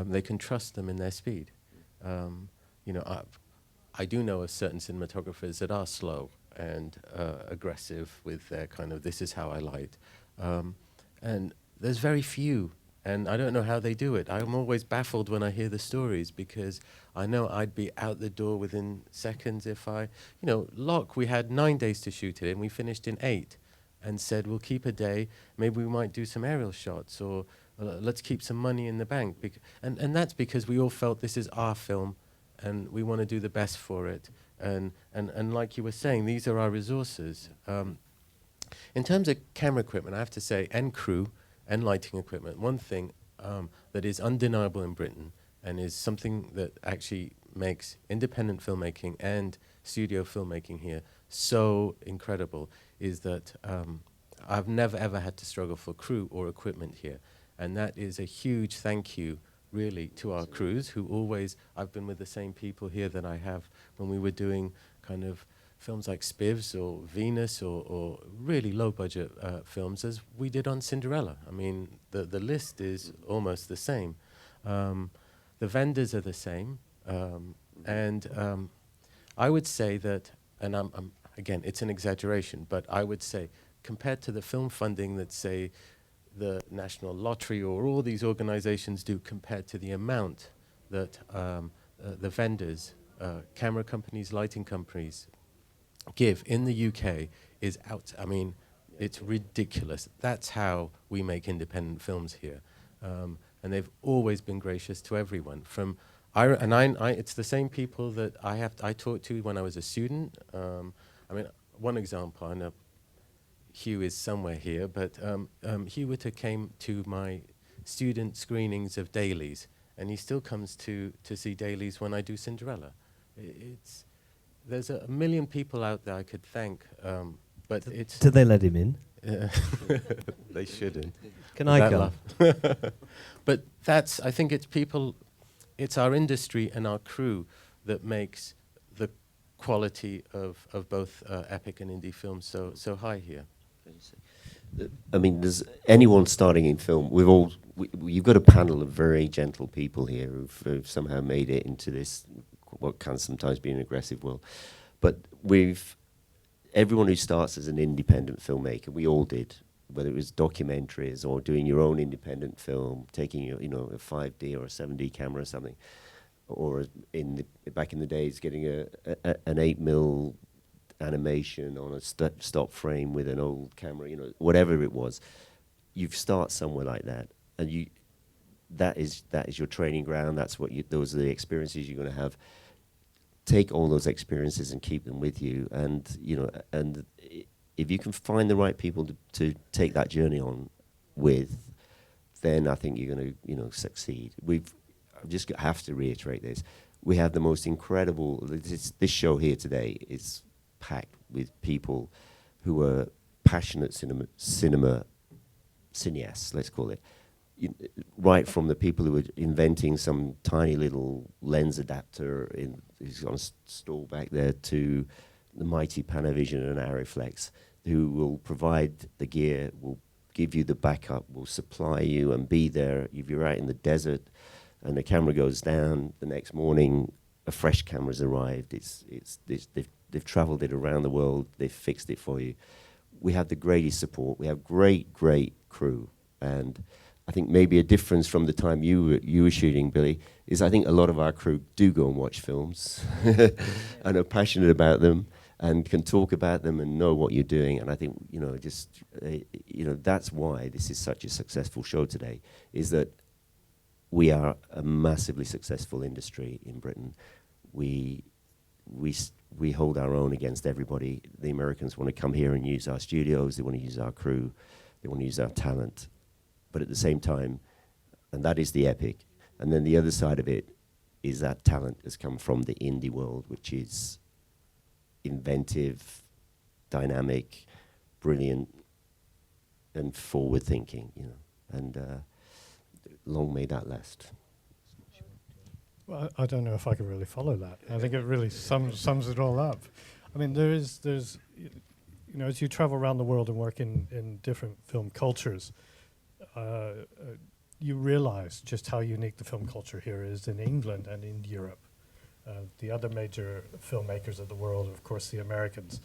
they can trust them in their speed. You know, I do know of certain cinematographers that are slow and aggressive with their kind of, this is how I light. And there's very few, and I don't know how they do it. I'm always baffled when I hear the stories, because I know I'd be out the door within seconds if I, you know, Locke, we had 9 days to shoot it, and we finished in 8, and said, we'll keep a day, maybe we might do some aerial shots, or let's keep some money in the bank. And that's because we all felt this is our film, and we want to do the best for it. And like you were saying, these are our resources. In terms of camera equipment, I have to say, and crew, and lighting equipment, one thing that is undeniable in Britain, and is something that actually makes independent filmmaking and studio filmmaking here so incredible, is that I've never ever had to struggle for crew or equipment here. And that is a huge thank you, really, to our crews, who always, I've been with the same people here that I have when we were doing kind of films like Spivs or Venus, or really low-budget films, as we did on Cinderella. I mean, the list is almost the same. The vendors are the same. And I would say that, and again, it's an exaggeration, but I would say, compared to the film funding that, say, the National Lottery or all these organizations do, compared to the amount that the vendors, camera companies, lighting companies give in the UK, is out. I mean, it's ridiculous. That's how we make independent films here. And they've always been gracious to everyone. It's the same people that I talked to when I was a student. I mean, one example, I know Hugh is somewhere here, but Hugh Witter came to my student screenings of dailies, and he still comes to see dailies when I do Cinderella. There's a million people out there I could thank, but it's... Do they let him in? They shouldn't. Can I come? But I think it's people it's our industry and our crew that makes the quality of both epic and indie films so high here. I mean, there's anyone starting in film. You've got a panel of very gentle people here who've somehow made it into this, what can sometimes be an aggressive world. But everyone who starts as an independent filmmaker, we all did, whether it was documentaries or doing your own independent film, taking a 5D or a 7D camera or something, or back in the days getting an 8mm animation on a stop frame with an old camera, whatever it was. You start somewhere like that, and that is your training ground. That's those are the experiences you're going to have. Take all those experiences and keep them with you, and if you can find the right people to take that journey on with, then I think you're going to succeed. I just have to reiterate this. We have the most incredible. This show here today is packed with people who are passionate cinema cineasts, let's call it. Right from the people who are inventing some tiny little lens adapter who's on a stall back there, to the mighty Panavision and Arriflex, who will provide the gear, will give you the backup, will supply you and be there. If you're out in the desert and the camera goes down, the next morning a fresh camera's arrived. They've traveled it around the world. They've fixed it for you. We have the greatest support. We have great crew. And I think maybe a difference from the time you were shooting, Billy, is I think a lot of our crew do go and watch films and are passionate about them and can talk about them and know what you're doing. And I think, that's why this is such a successful show today, is that we are a massively successful industry in Britain. We hold our own against everybody. The Americans want to come here and use our studios. They want to use our crew. They want to use our talent. But at the same time, and that is the epic. And then the other side of it is that talent has come from the indie world, which is inventive, dynamic, brilliant, and forward-thinking. And long may that last. Well, I don't know if I can really follow that. I think it really sums it all up. I mean, there's as you travel around the world and work in different film cultures, you realize just how unique the film culture here is in England and in Europe. The other major filmmakers of the world are, of course, the Americans.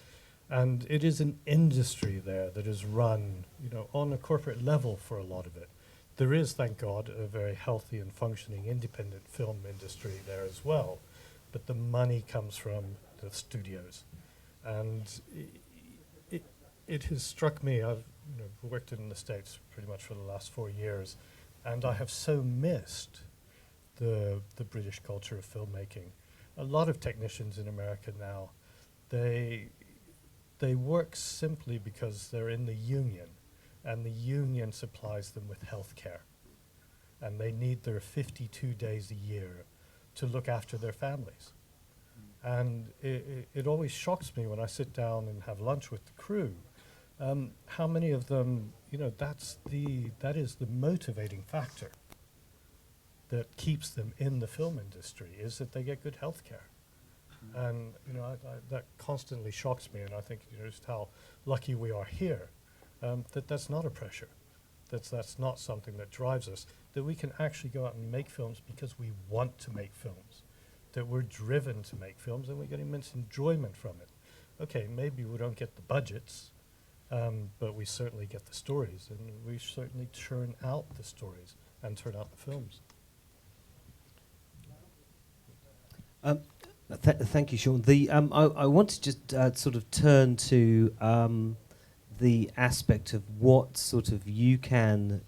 And it is an industry there that is run, on a corporate level for a lot of it. There is, thank God, a very healthy and functioning independent film industry there as well. But the money comes from the studios. And it has struck me, I've worked in the States pretty much for the last 4 years, and I have so missed the British culture of filmmaking. A lot of technicians in America now, they work simply because they're in the union, and the union supplies them with health care. And they need their 52 days a year to look after their families. And it always shocks me when I sit down and have lunch with the crew, how many of them, that is the motivating factor that keeps them in the film industry, is that they get good health care. And that constantly shocks me, and I think just how lucky we are here, that's not a pressure. That's not something that drives us, that we can actually go out and make films because we want to make films, that we're driven to make films, and we get immense enjoyment from it. Okay, maybe we don't get the budgets, but we certainly get the stories, and we certainly churn out the stories and turn out the films. Thank you, Sean. I want to just sort of turn to the aspect of what you glean,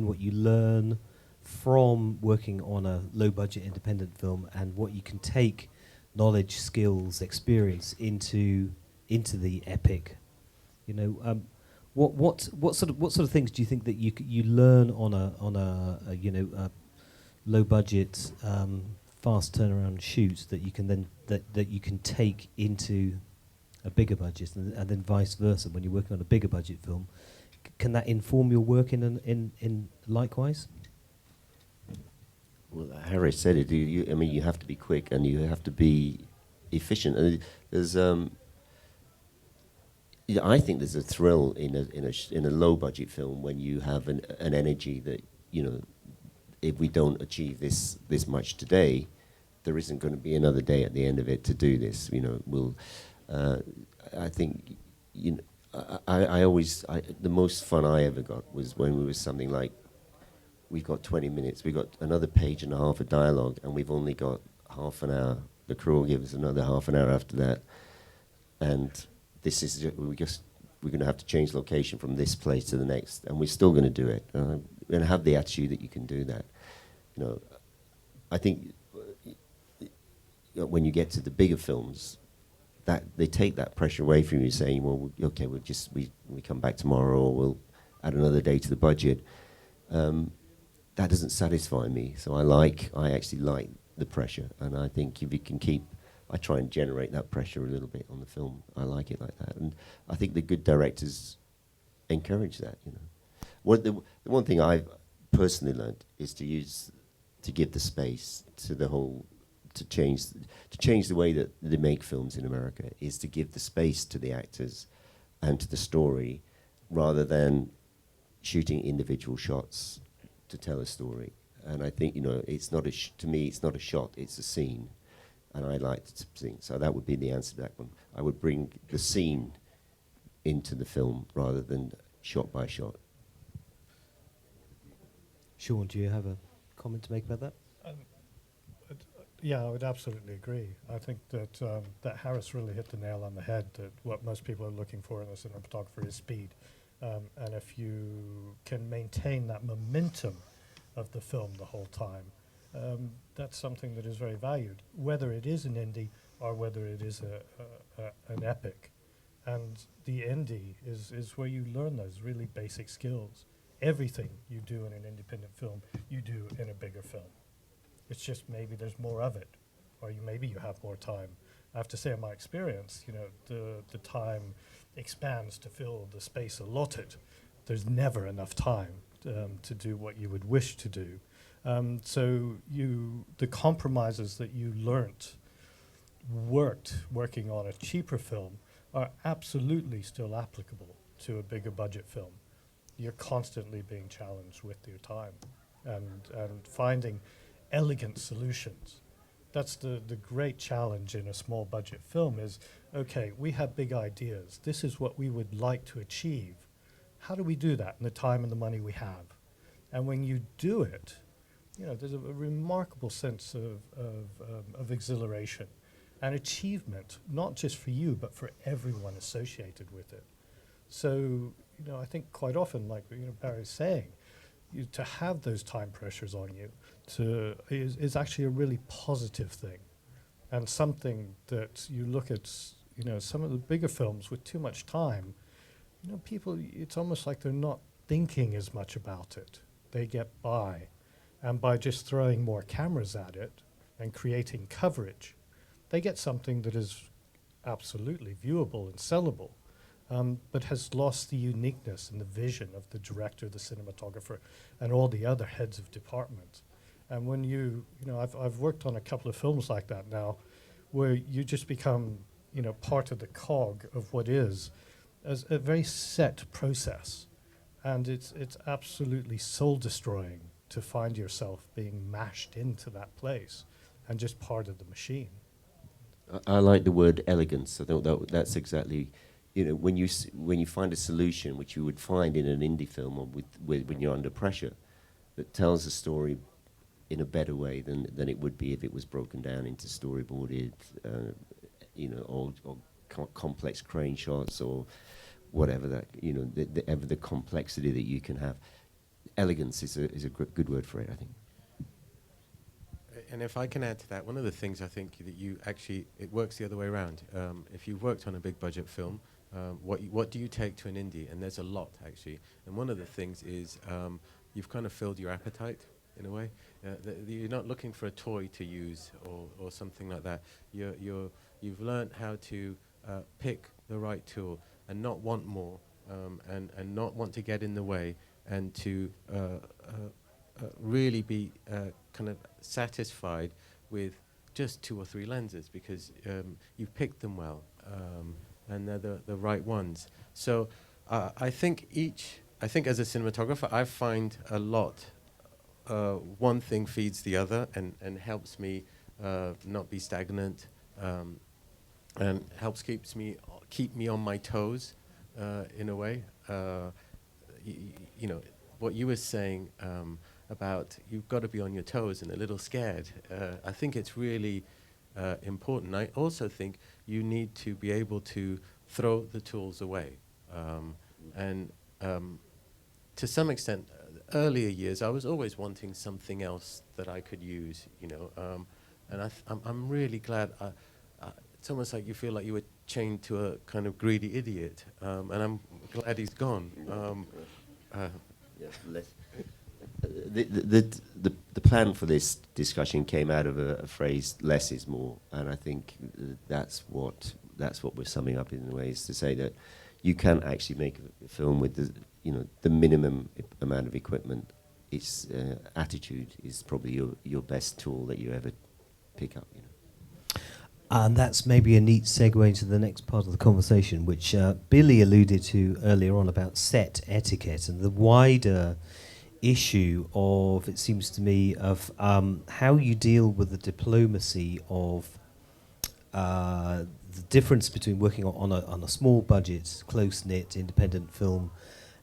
what you learn from working on a low-budget independent film, and what you can take knowledge, skills, experience into the epic. What sort of things do you think that you learn on a low-budget fast turnaround shoot that you can then that you can take into a bigger budget, and then vice versa when you're working on a bigger budget film? Can that inform your work in likewise? Well, Harris said it. I mean, you have to be quick and you have to be efficient. And there's, I think there's a thrill in a low budget film when you have an energy that, you know, if we don't achieve this much today, there isn't going to be another day at the end of it to do this. You know, I think, you know, the most fun I ever got was when we was something like, we've got 20 minutes, we've got another page and a half of dialogue, and we've only got half an hour. The crew will give us another half an hour after that, and this is we're going to have to change location from this place to the next, and we're still going to do it, and have the attitude that you can do that. You know, I think when you get to the bigger films, that they take that pressure away from you, saying, well, okay, we come back tomorrow, or we'll add another day to the budget. That doesn't satisfy me, so I actually like the pressure, and I think if you can I try and generate that pressure a little bit on the film. I like it like that, and I think the good directors encourage that. You know, the one thing I've personally learned is to give the space to the whole, to change the way that they make films in America, is to give the space to the actors and to the story, rather than shooting individual shots to tell a story. And I think, you know, it's not to me, it's not a shot, it's a scene. And I like to sing. So that would be the answer to that one. I would bring the scene into the film rather than shot by shot. Sean, do you have a comment to make about that? Yeah, I would absolutely agree. I think that that Harris really hit the nail on the head, that what most people are looking for in a cinematographer is speed. And if you can maintain that momentum of the film the whole time, that's something that is very valued, whether it is an indie or whether it is an epic. And the indie is where you learn those really basic skills. Everything you do in an independent film, you do in a bigger film. It's just maybe there's more of it, or maybe you have more time. I have to say, in my experience, you know, the time expands to fill the space allotted. There's never enough time to do what you would wish to do. So the compromises that you working on a cheaper film are absolutely still applicable to a bigger budget film. You're constantly being challenged with your time and finding elegant solutions. That's the great challenge in a small budget film is, okay, we have big ideas. This is what we would like to achieve. How do we do that in the time and the money we have? And when you do it, you know, there's a remarkable sense of exhilaration and achievement, not just for you, but for everyone associated with it. So, you know, I think quite often, like, you know, Barry's saying, to have those time pressures on you is actually a really positive thing, and something that you look at, you know, some of the bigger films with too much time, you know, people, it's almost like they're not thinking as much about it. They get by, and by just throwing more cameras at it and creating coverage, they get something that is absolutely viewable and sellable, but has lost the uniqueness and the vision of the director, the cinematographer, and all the other heads of department. And when you know, I've worked on a couple of films like that now, where you just become, you know, part of the cog of what is as a very set process, and it's absolutely soul destroying to find yourself being mashed into that place and just part of the machine. I like the word elegance. I think that's exactly, you know, when you find a solution which you would find in an indie film or when you're under pressure, that tells a story in a better way than it would be if it was broken down into storyboarded, you know, or complex crane shots or whatever that, you know, the complexity that you can have. Elegance is a good word for it, I think. And if I can add to that, one of the things I think that it works the other way around. If you've worked on a big budget film, what do you take to an indie? And there's a lot, actually. And one of the things is you've kind of filled your appetite, in a way. You're not looking for a toy to use or something like that. You've learned how to pick the right tool and not want more, and not want to get in the way, and to really be kind of satisfied with just 2 or 3 lenses, because you've picked them well, and they're the right ones. So I think as a cinematographer, I find a lot. One thing feeds the other, and helps me not be stagnant, and helps keep me on my toes, in a way. You know, what you were saying about you've got to be on your toes and a little scared. I think it's really important. I also think you need to be able to throw the tools away. And to some extent, earlier years, I was always wanting something else that I could use, you know. And I'm really glad. It's almost like you feel like you were chained to a kind of greedy idiot, and I'm glad he's gone. The plan for this discussion came out of a phrase, less is more, and I think that's what we're summing up in a way, is to say that you can actually make a film with the minimum amount of equipment. It's attitude is probably your best tool that you ever pick up, you know. And that's maybe a neat segue into the next part of the conversation, which Billy alluded to earlier on, about set etiquette and the wider issue of, it seems to me, of how you deal with the diplomacy of the difference between working on a small budget, close-knit, independent film,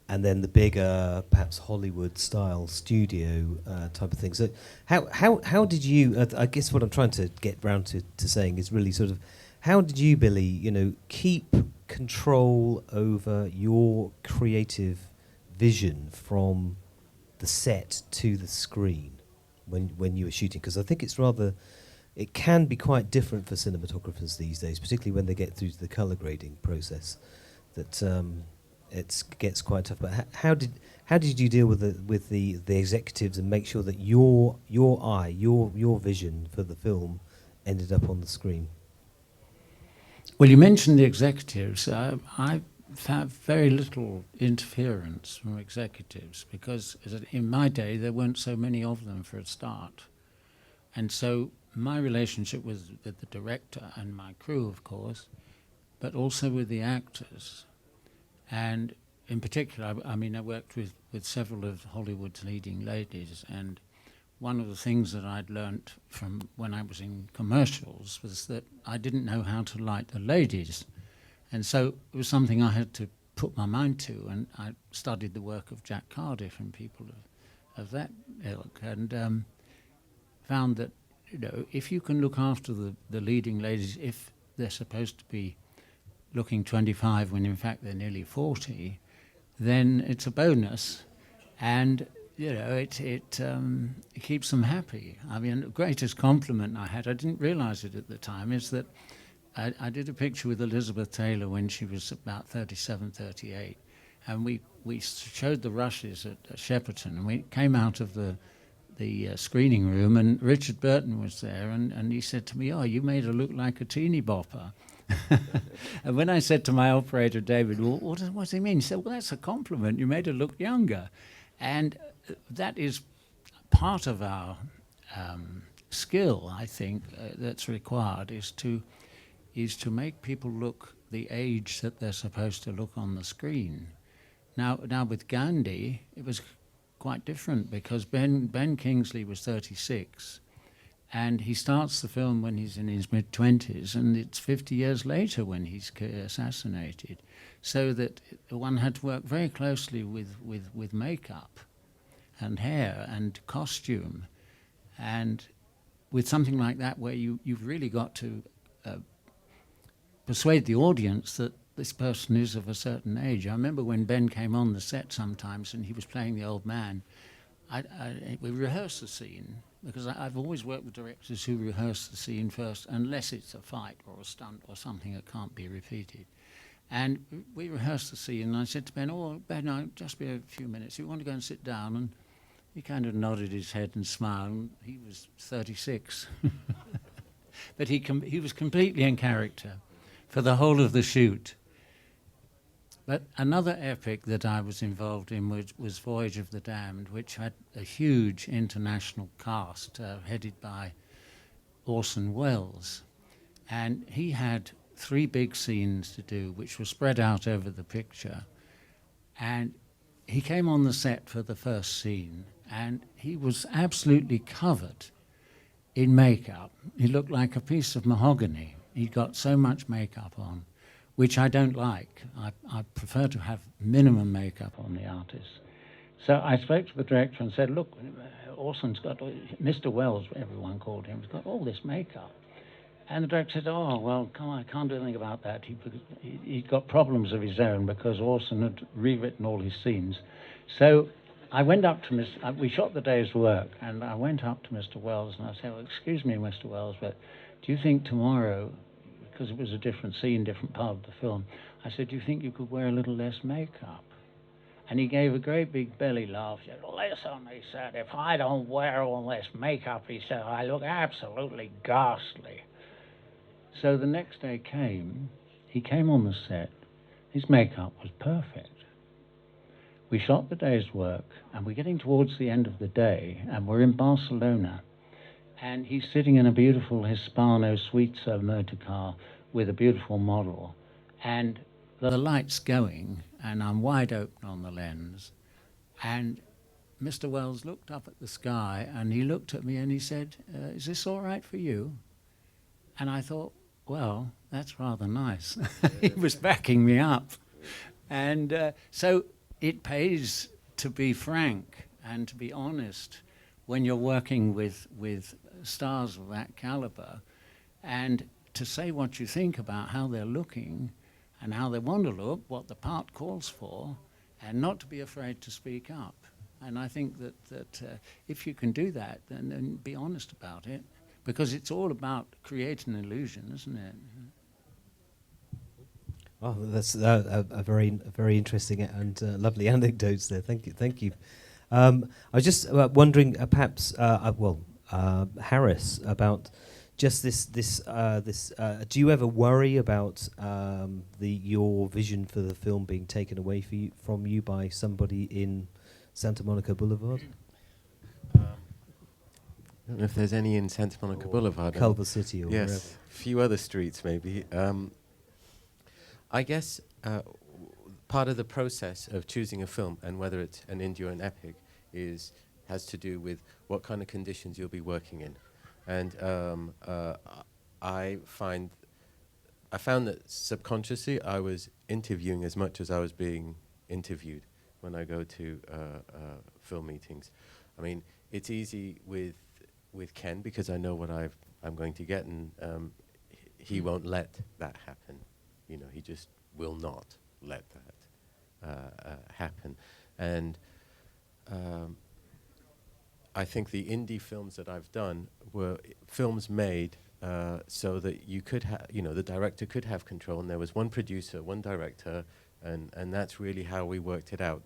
and then the bigger, perhaps Hollywood-style studio type of thing. So how did you, I guess what I'm trying to get round to saying is really sort of, how did you, Billy, you know, keep control over your creative vision from the set to the screen when you were shooting? Because I think it can be quite different for cinematographers these days, particularly when they get through to the colour grading process, that it gets quite tough. But how did you deal with the executives and make sure that your eye, your vision for the film ended up on the screen? Well, you mentioned the executives. I've had very little interference from executives, because in my day there weren't so many of them for a start. And so my relationship with the director and my crew, of course, but also with the actors. And in particular, I mean, I worked with several of Hollywood's leading ladies, and one of the things that I'd learnt from when I was in commercials was that I didn't know how to like the ladies. And so it was something I had to put my mind to, and I studied the work of Jack Cardiff and people of that ilk, and found that, you know, if you can look after the leading ladies, if they're supposed to be looking 25 when in fact they're nearly 40, then it's a bonus, and you know it keeps them happy. I mean, the greatest compliment I had, I didn't realise it at the time, is that I did a picture with Elizabeth Taylor when she was about 37, 38, and we showed the rushes at Shepperton, and we came out of the screening room, and Richard Burton was there, and he said to me, "Oh, you made her look like a teeny bopper." And when I said to my operator, David, "Well, what does he mean?" He said, "Well, that's a compliment. You made her look younger." And that is part of our skill, I think, that's required, is to make people look the age that they're supposed to look on the screen. Now with Gandhi, it was quite different, because Ben Kingsley was 36, and he starts the film when he's in his mid-20s, and it's 50 years later when he's assassinated. So that one had to work very closely with makeup and hair and costume, and with something like that, where you've really got to persuade the audience that this person is of a certain age. I remember when Ben came on the set sometimes and he was playing the old man, we rehearsed the scene, because I've always worked with directors who rehearse the scene first, unless it's a fight or a stunt or something that can't be repeated. And we rehearsed the scene, and I said to Ben, "Oh, Ben, I'll just be a few minutes. You want to go and sit down?" And he kind of nodded his head and smiled. He was 36. But he was completely in character for the whole of the shoot. But another epic that I was involved in was Voyage of the Damned, which had a huge international cast headed by Orson Welles. And he had 3 big scenes to do, which were spread out over the picture. And he came on the set for the first scene, and he was absolutely covered in makeup. He looked like a piece of mahogany. He'd got so much makeup on, which I don't like. I prefer to have minimum makeup on the artist. So I spoke to the director and said, look, Orson's got, Mr. Wells, everyone called him, has got all this makeup. And the director said, oh, well, come on, I can't do anything about that. He'd got problems of his own because Orson had rewritten all his scenes. So I went up to we shot the day's work, and I went up to Mr. Wells and I said, well, excuse me, Mr. Wells, but do you think tomorrow, because it was a different scene, different part of the film, I said, do you think you could wear a little less makeup? And he gave a great big belly laugh. He said, listen, he said, if I don't wear all this makeup, he said, I look absolutely ghastly. So the next day he came on the set, his makeup was perfect. We shot the day's work, and we're getting towards the end of the day, and we're in Barcelona, and he's sitting in a beautiful Hispano Suiza motor car with a beautiful model, and the light's going, and I'm wide open on the lens, and Mr. Wells looked up at the sky, and he looked at me and he said, is this all right for you? And I thought, well, that's rather nice. He was backing me up. And so it pays to be frank and to be honest when you're working with stars of that caliber, and to say what you think about how they're looking and how they want to look, what the part calls for, and not to be afraid to speak up. And I think that if you can do that, then be honest about it. Because it's all about creating an illusion, isn't it? Oh, that's a very interesting and lovely anecdotes there. Thank you. I was just wondering, perhaps, Harris, about just this. Do you ever worry about your vision for the film being taken away from you by somebody in Santa Monica Boulevard? I don't know if there's any in Santa Monica Boulevard. Culver City or wherever. Yes, a few other streets maybe. I guess part of the process of choosing a film, and whether it's an indie or an epic, has to do with what kind of conditions you'll be working in. And I found that subconsciously I was interviewing as much as I was being interviewed when I go to film meetings. I mean, it's easy with Ken because I know what I'm going to get, and he won't let that happen. You know, he just will not let that happen. And I think the indie films that I've done were films made so that you could have, the director could have control, and there was one producer, one director, and that's really how we worked it out.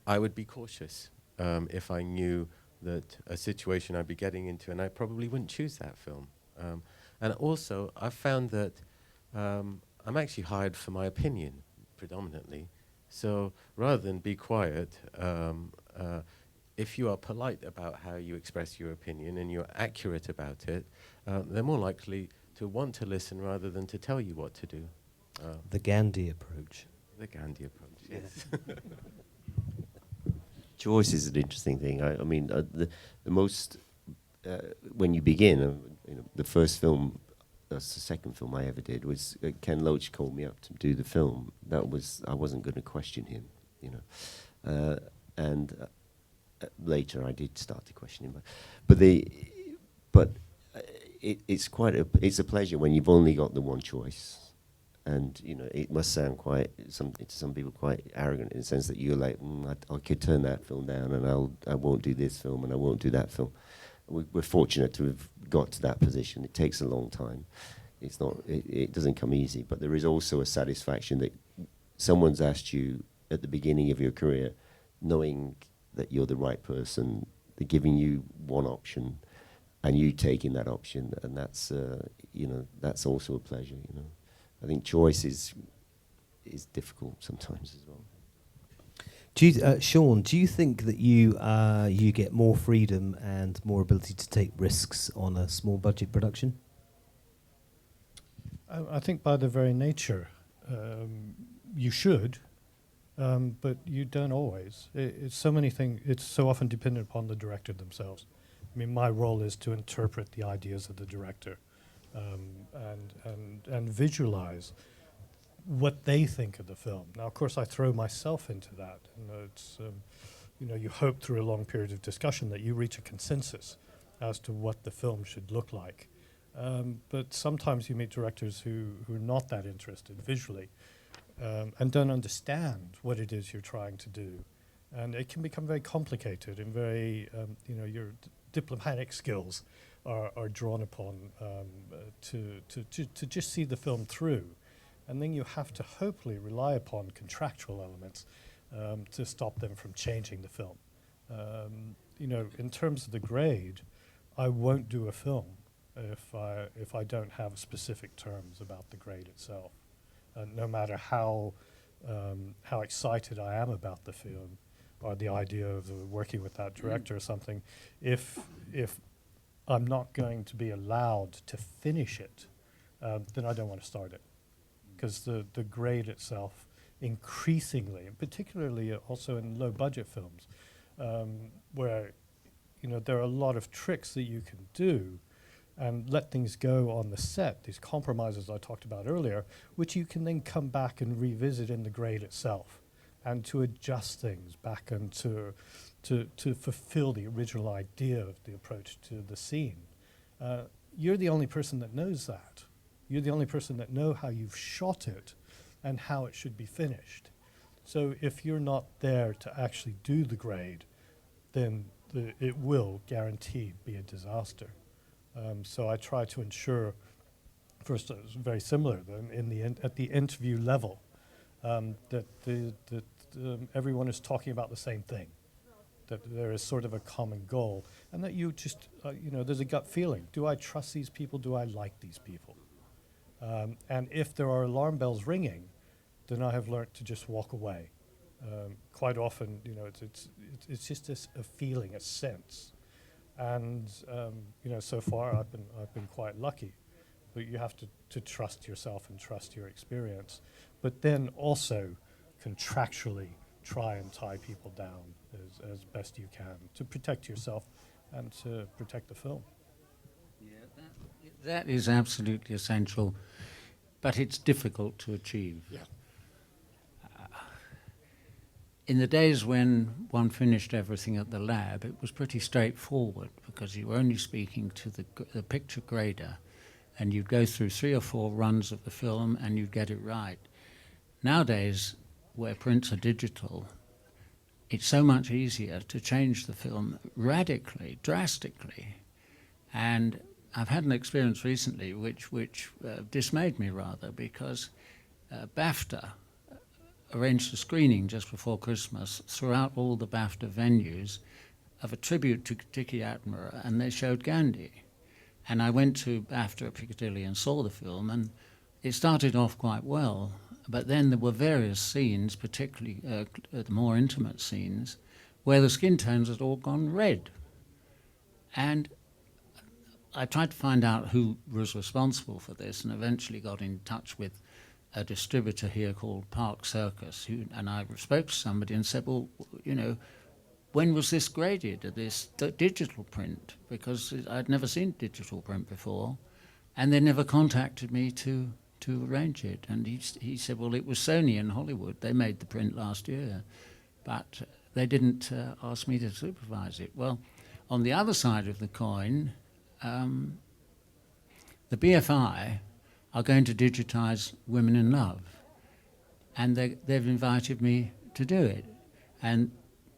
I would be cautious if I knew that a situation I'd be getting into, and I probably wouldn't choose that film. And also, I found that I'm actually hired for my opinion, predominantly. So rather than be quiet, if you are polite about how you express your opinion and you're accurate about it, they're more likely to want to listen rather than to tell you what to do. The Gandhi approach. The Gandhi approach, yes. Choice is an interesting thing. I mean, the most when you begin, the first film, that's the second film I ever did, was Ken Loach called me up to do the film. I wasn't going to question him, and later I did start to question him, but it's a pleasure when you've only got the one choice. And it must sound to some people quite arrogant in the sense that you're like, I could turn that film down, and I won't do this film, and I won't do that film. We're fortunate to have got to that position. It takes a long time. It's not. It doesn't come easy, but there is also a satisfaction that someone's asked you at the beginning of your career, knowing that you're the right person, they're giving you one option, and you taking that option, and that's that's also a pleasure. I think choice is is difficult sometimes as well. Sean, do you think that you get more freedom and more ability to take risks on a small budget production? I think by the very nature, you should, but you don't always. It's so many things. It's so often dependent upon the director themselves. I mean, my role is to interpret the ideas of the director, and visualize what they think of the film. Now, of course, I throw myself into that, and it's you hope through a long period of discussion that you reach a consensus as to what the film should look like. But sometimes you meet directors who are not that interested visually, and don't understand what it is you're trying to do, and it can become very complicated and very your diplomatic skills are drawn upon to just see the film through, and then you have to hopefully rely upon contractual elements to stop them from changing the film. In terms of the grade, I won't do a film if I don't have specific terms about the grade itself. No matter how excited I am about the film or the idea of working with that director or something, if I'm not going to be allowed to finish it, then I don't want to start it. Because the grade itself increasingly, and particularly also in low budget films, where there are a lot of tricks that you can do and let things go on the set, these compromises I talked about earlier, which you can then come back and revisit in the grade itself, and to adjust things back and to fulfill the original idea of the approach to the scene. You're the only person that knows that. You're the only person that know how you've shot it and how it should be finished. So if you're not there to actually do the grade, then it will guaranteed be a disaster. So I try to ensure, first, it's very similar at the interview level, that everyone is talking about the same thing, that there is sort of a common goal, and that you just, there's a gut feeling. Do I trust these people? Do I like these people? And if there are alarm bells ringing, then I have learned to just walk away. Quite often, it's just a feeling, a sense. And so far I've been quite lucky, but you have to trust yourself and trust your experience, but then also contractually try and tie people down as best you can to protect yourself and to protect the film. Yeah, that is absolutely essential, but it's difficult to achieve. Yeah. In the days when one finished everything at the lab, it was pretty straightforward because you were only speaking to the picture grader, and you'd go through 3 or 4 runs of the film and you'd get it right. Nowadays, where prints are digital, it's so much easier to change the film radically, drastically. And I've had an experience recently which dismayed me rather, because BAFTA arranged a screening just before Christmas throughout all the BAFTA venues of a tribute to Tiki Attenborough, and they showed Gandhi. And I went to BAFTA at Piccadilly and saw the film, and it started off quite well, but then there were various scenes, particularly the more intimate scenes, where the skin tones had all gone red. And I tried to find out who was responsible for this, and eventually got in touch with a distributor here called Park Circus, and I spoke to somebody and said, well, when was this graded, this digital print? Because I'd never seen digital print before, and they never contacted me to arrange it. And he said, well, it was Sony in Hollywood. They made the print last year, but they didn't ask me to supervise it. Well, on the other side of the coin, the BFI are going to digitize Women in Love, and they've invited me to do it. And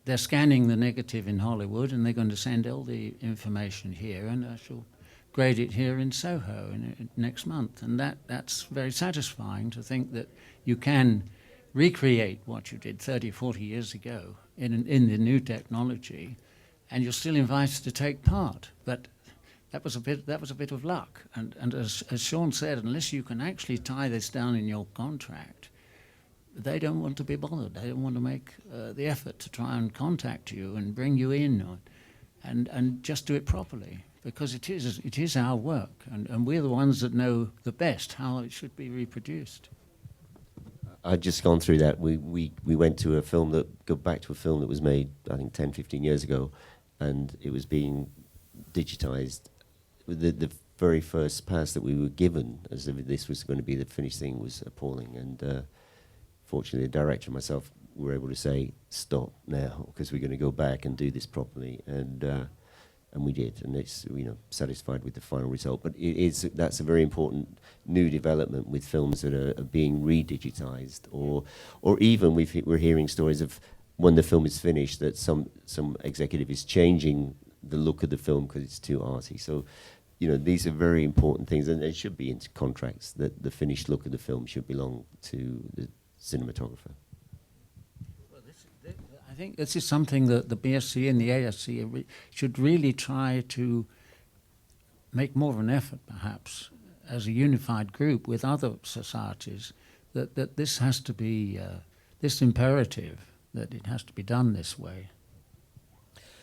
they're scanning the negative in Hollywood, and they're going to send all the information here, and I shall grade it here in Soho next month. And that's very satisfying to think that you can recreate what you did 30, 40 years ago in the new technology, and you're still invited to take part. But that was a bit of luck, and as Sean said, unless you can actually tie this down in your contract, they don't want to be bothered. They don't want to make the effort to try and contact you and bring you in, and just do it properly, because it is our work, and we're the ones that know the best how it should be reproduced. I'd just gone through that. We went to a film go back to a film that was made, I think, 10, 15 years ago, and it was being digitized. The very first pass that we were given as if this was going to be the finished thing was appalling, and fortunately the director and myself were able to say, stop now, because we're going to go back and do this properly, and we did, and it's, satisfied with the final result. But that's a very important new development with films that are being redigitized, or even we're hearing stories of when the film is finished that some executive is changing the look of the film because it's too arty. So, these are very important things, and it should be in contracts that the finished look of the film should belong to the cinematographer. I think this is something that the BSC and the ASC should really try to make more of an effort, perhaps, as a unified group with other societies, that this has to be, this imperative, that it has to be done this way.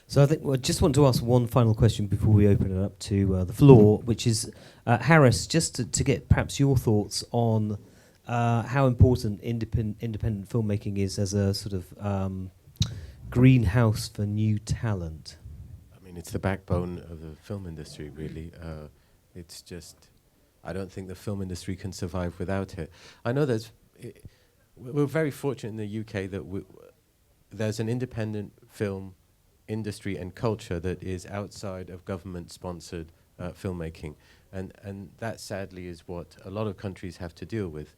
So I think I just want to ask one final question before we open it up to the floor, which is, Harris, just to get perhaps your thoughts on how important independent filmmaking is as a sort of greenhouse for new talent. I mean, it's the backbone of the film industry, really. It's just, I don't think the film industry can survive without it. I know we're very fortunate in the UK that there's an independent film industry and culture that is outside of government-sponsored filmmaking, and that sadly is what a lot of countries have to deal with.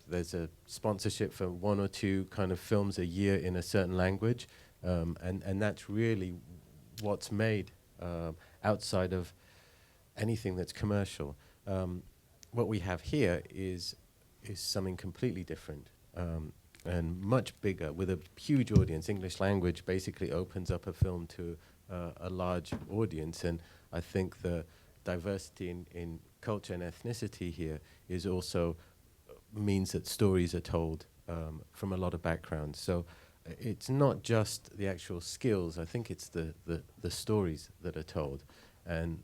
There's a sponsorship for 1 or 2 kind of films a year in a certain language, and that's really what's made outside of anything that's commercial. What we have here is something completely different, and much bigger, with a huge audience. English language basically opens up a film to a large audience, and I think the diversity in culture and ethnicity here is also means that stories are told from a lot of backgrounds. So it's not just the actual skills, I think it's the stories that are told. And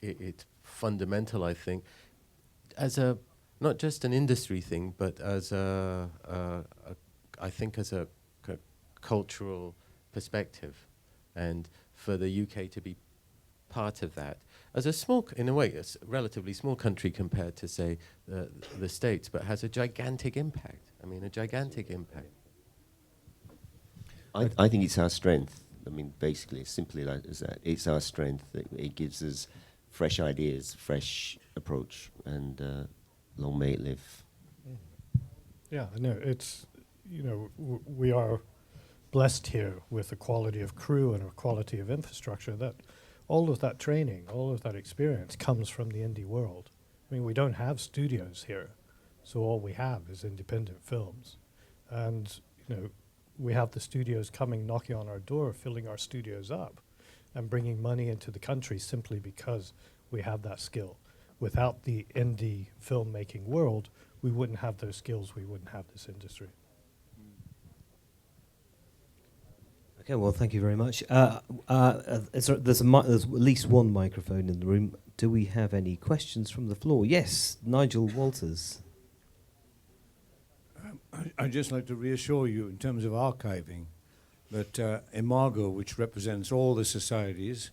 it's fundamental, I think, as not just an industry thing, but as I think as a cultural perspective, and for the UK to be part of that. As a small, in a way, a relatively small country compared to, say, the States, but has a gigantic impact. I mean, a gigantic impact. I think it's our strength. I mean, basically, simply like as that. It's our strength that it gives us fresh ideas, fresh approach, and long may it live. Yeah, no, it's, we are blessed here with a quality of crew and a quality of infrastructure that all of that training, all of that experience comes from the indie world. I mean, we don't have studios here, so all we have is independent films. And, we have the studios coming, knocking on our door, filling our studios up, and bringing money into the country simply because we have that skill. Without the indie filmmaking world, we wouldn't have those skills, we wouldn't have this industry. Okay, well, thank you very much. There's at least one microphone in the room. Do we have any questions from the floor? Yes, Nigel Walters. I'd just like to reassure you in terms of archiving that Imago, which represents all the societies,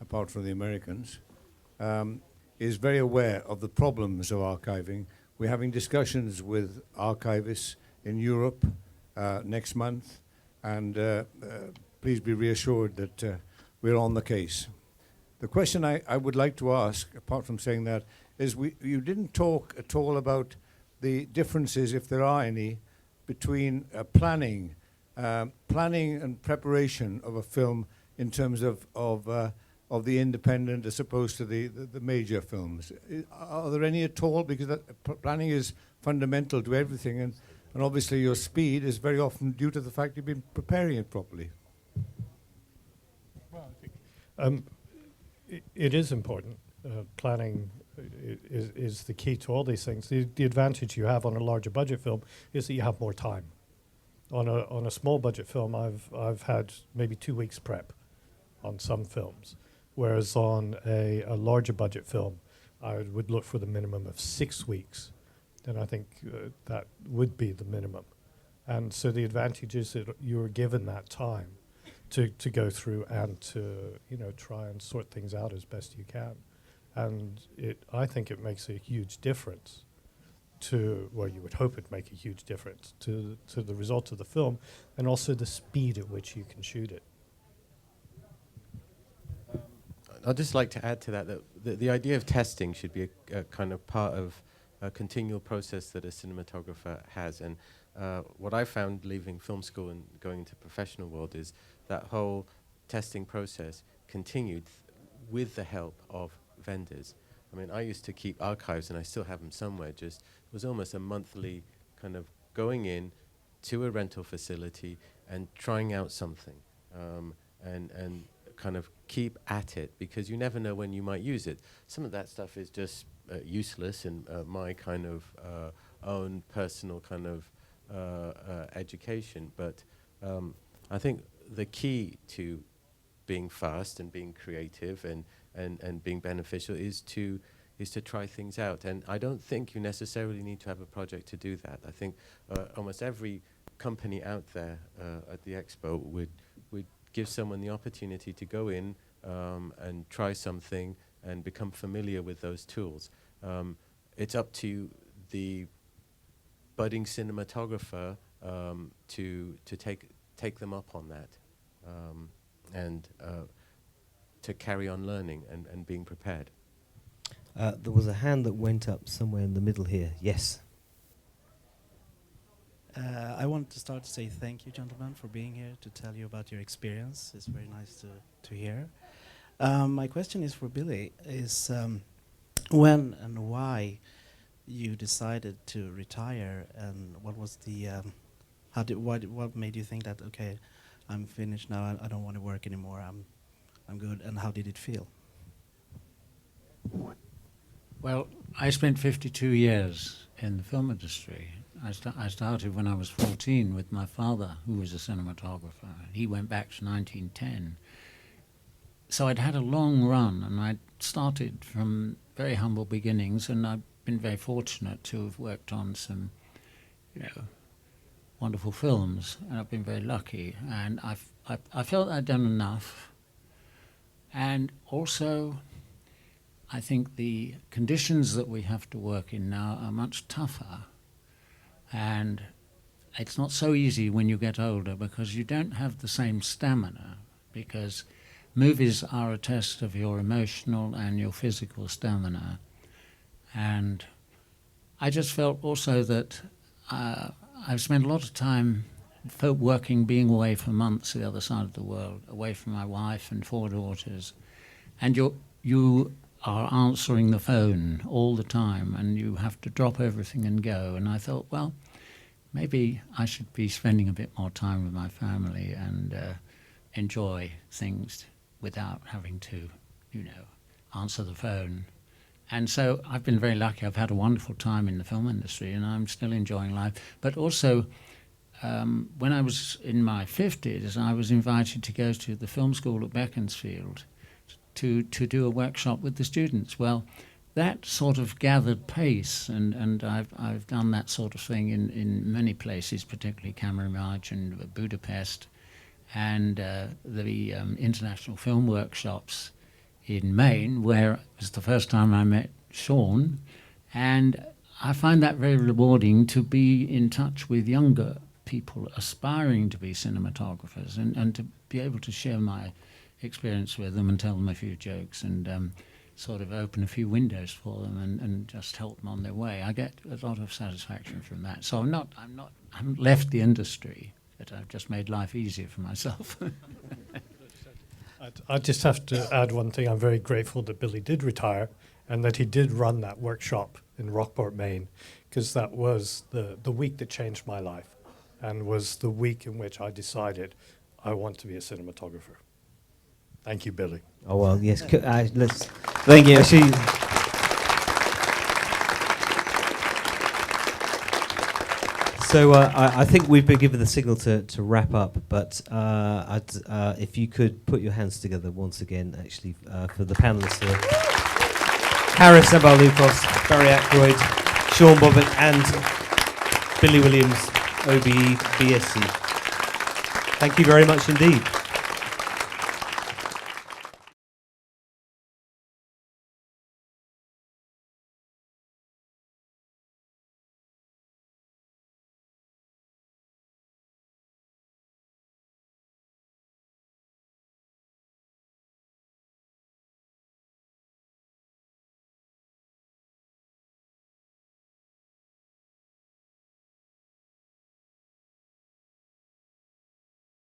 apart from the Americans, is very aware of the problems of archiving. We're having discussions with archivists in Europe next month, and please be reassured that we're on the case. The question I would like to ask, apart from saying that, is you didn't talk at all about the differences, if there are any, between planning and preparation of a film in terms of the independent as opposed to the major films. Are there any at all? Because planning is fundamental to everything, and obviously your speed is very often due to the fact you've been preparing it properly. Well, I think it is important, planning is the key to all these things. The advantage you have on a larger budget film is that you have more time. On a small budget film, I've had maybe 2 weeks prep on some films, whereas on a larger budget film, I would look for the minimum of 6 weeks. And I think that would be the minimum. And so the advantage is that you're given that time to go through and to try and sort things out as best you can. And I think it makes a huge difference you would hope it'd make a huge difference to the result of the film, and also the speed at which you can shoot it. I'd just like to add to that the idea of testing should be a kind of part of a continual process that a cinematographer has. And what I found leaving film school and going into professional world is that whole testing process continued with the help of vendors. I mean, I used to keep archives, and I still have them somewhere. It was almost a monthly kind of going in to a rental facility and trying out something, and kind of keep at it, because you never know when you might use it. Some of that stuff is just useless, and my kind of own personal kind of education. But I think the key to being fast and being creative and being beneficial is to try things out. And I don't think you necessarily need to have a project to do that. I think almost every company out there at the Expo would give someone the opportunity to go in and try something and become familiar with those tools. It's up to the budding cinematographer to take them up on that, and to carry on learning and being prepared. There was a hand that went up somewhere in the middle here. Yes. I wanted to start to say thank you, gentlemen, for being here to tell you about your experience. It's very nice to hear. My question is for Billy, is when and why you decided to retire, and what was the, what made you think that, okay, I'm finished now, I don't want to work anymore, I'm good, and how did it feel? Well, I spent 52 years in the film industry. I started when I was 14 with my father, who was a cinematographer. He went back to 1910. So I'd had a long run, and I'd started from very humble beginnings, and I've been very fortunate to have worked on some, wonderful films, and I've been very lucky. And I felt I'd done enough. And also, I think the conditions that we have to work in now are much tougher. And it's not so easy when you get older, because you don't have the same stamina, because movies are a test of your emotional and your physical stamina. And I just felt also that I've spent a lot of time working, being away for months the other side of the world, away from my wife and 4 daughters. And you are answering the phone all the time, and you have to drop everything and go. And I thought, well, maybe I should be spending a bit more time with my family and enjoy things without having to, answer the phone. And so I've been very lucky. I've had a wonderful time in the film industry, and I'm still enjoying life. But also, when I was in my 50s, I was invited to go to the film school at Beaconsfield to do a workshop with the students. Well, that sort of gathered pace, and I've done that sort of thing in many places, particularly Camarage and Budapest, and the international film workshops in Maine, where it was the first time I met Sean. And I find that very rewarding, to be in touch with younger people aspiring to be cinematographers, and to be able to share my experience with them and tell them a few jokes, and sort of open a few windows for them, and just help them on their way. I get a lot of satisfaction from that. So I haven't left the industry, but I've just made life easier for myself. I just have to add one thing. I'm very grateful that Billy did retire, and that he did run that workshop in Rockport, Maine, because that was the week that changed my life, and was the week in which I decided I want to be a cinematographer. Thank you, Billy. Oh, well, yes. Let's. Thank you. Actually, So I think we've been given the signal to wrap up, but if you could put your hands together once again, actually, for the panellists here. Harris Zambarloukos, Barry Ackroyd, Sean Bobbitt and Billy Williams, OBE BSC. Thank you very much indeed.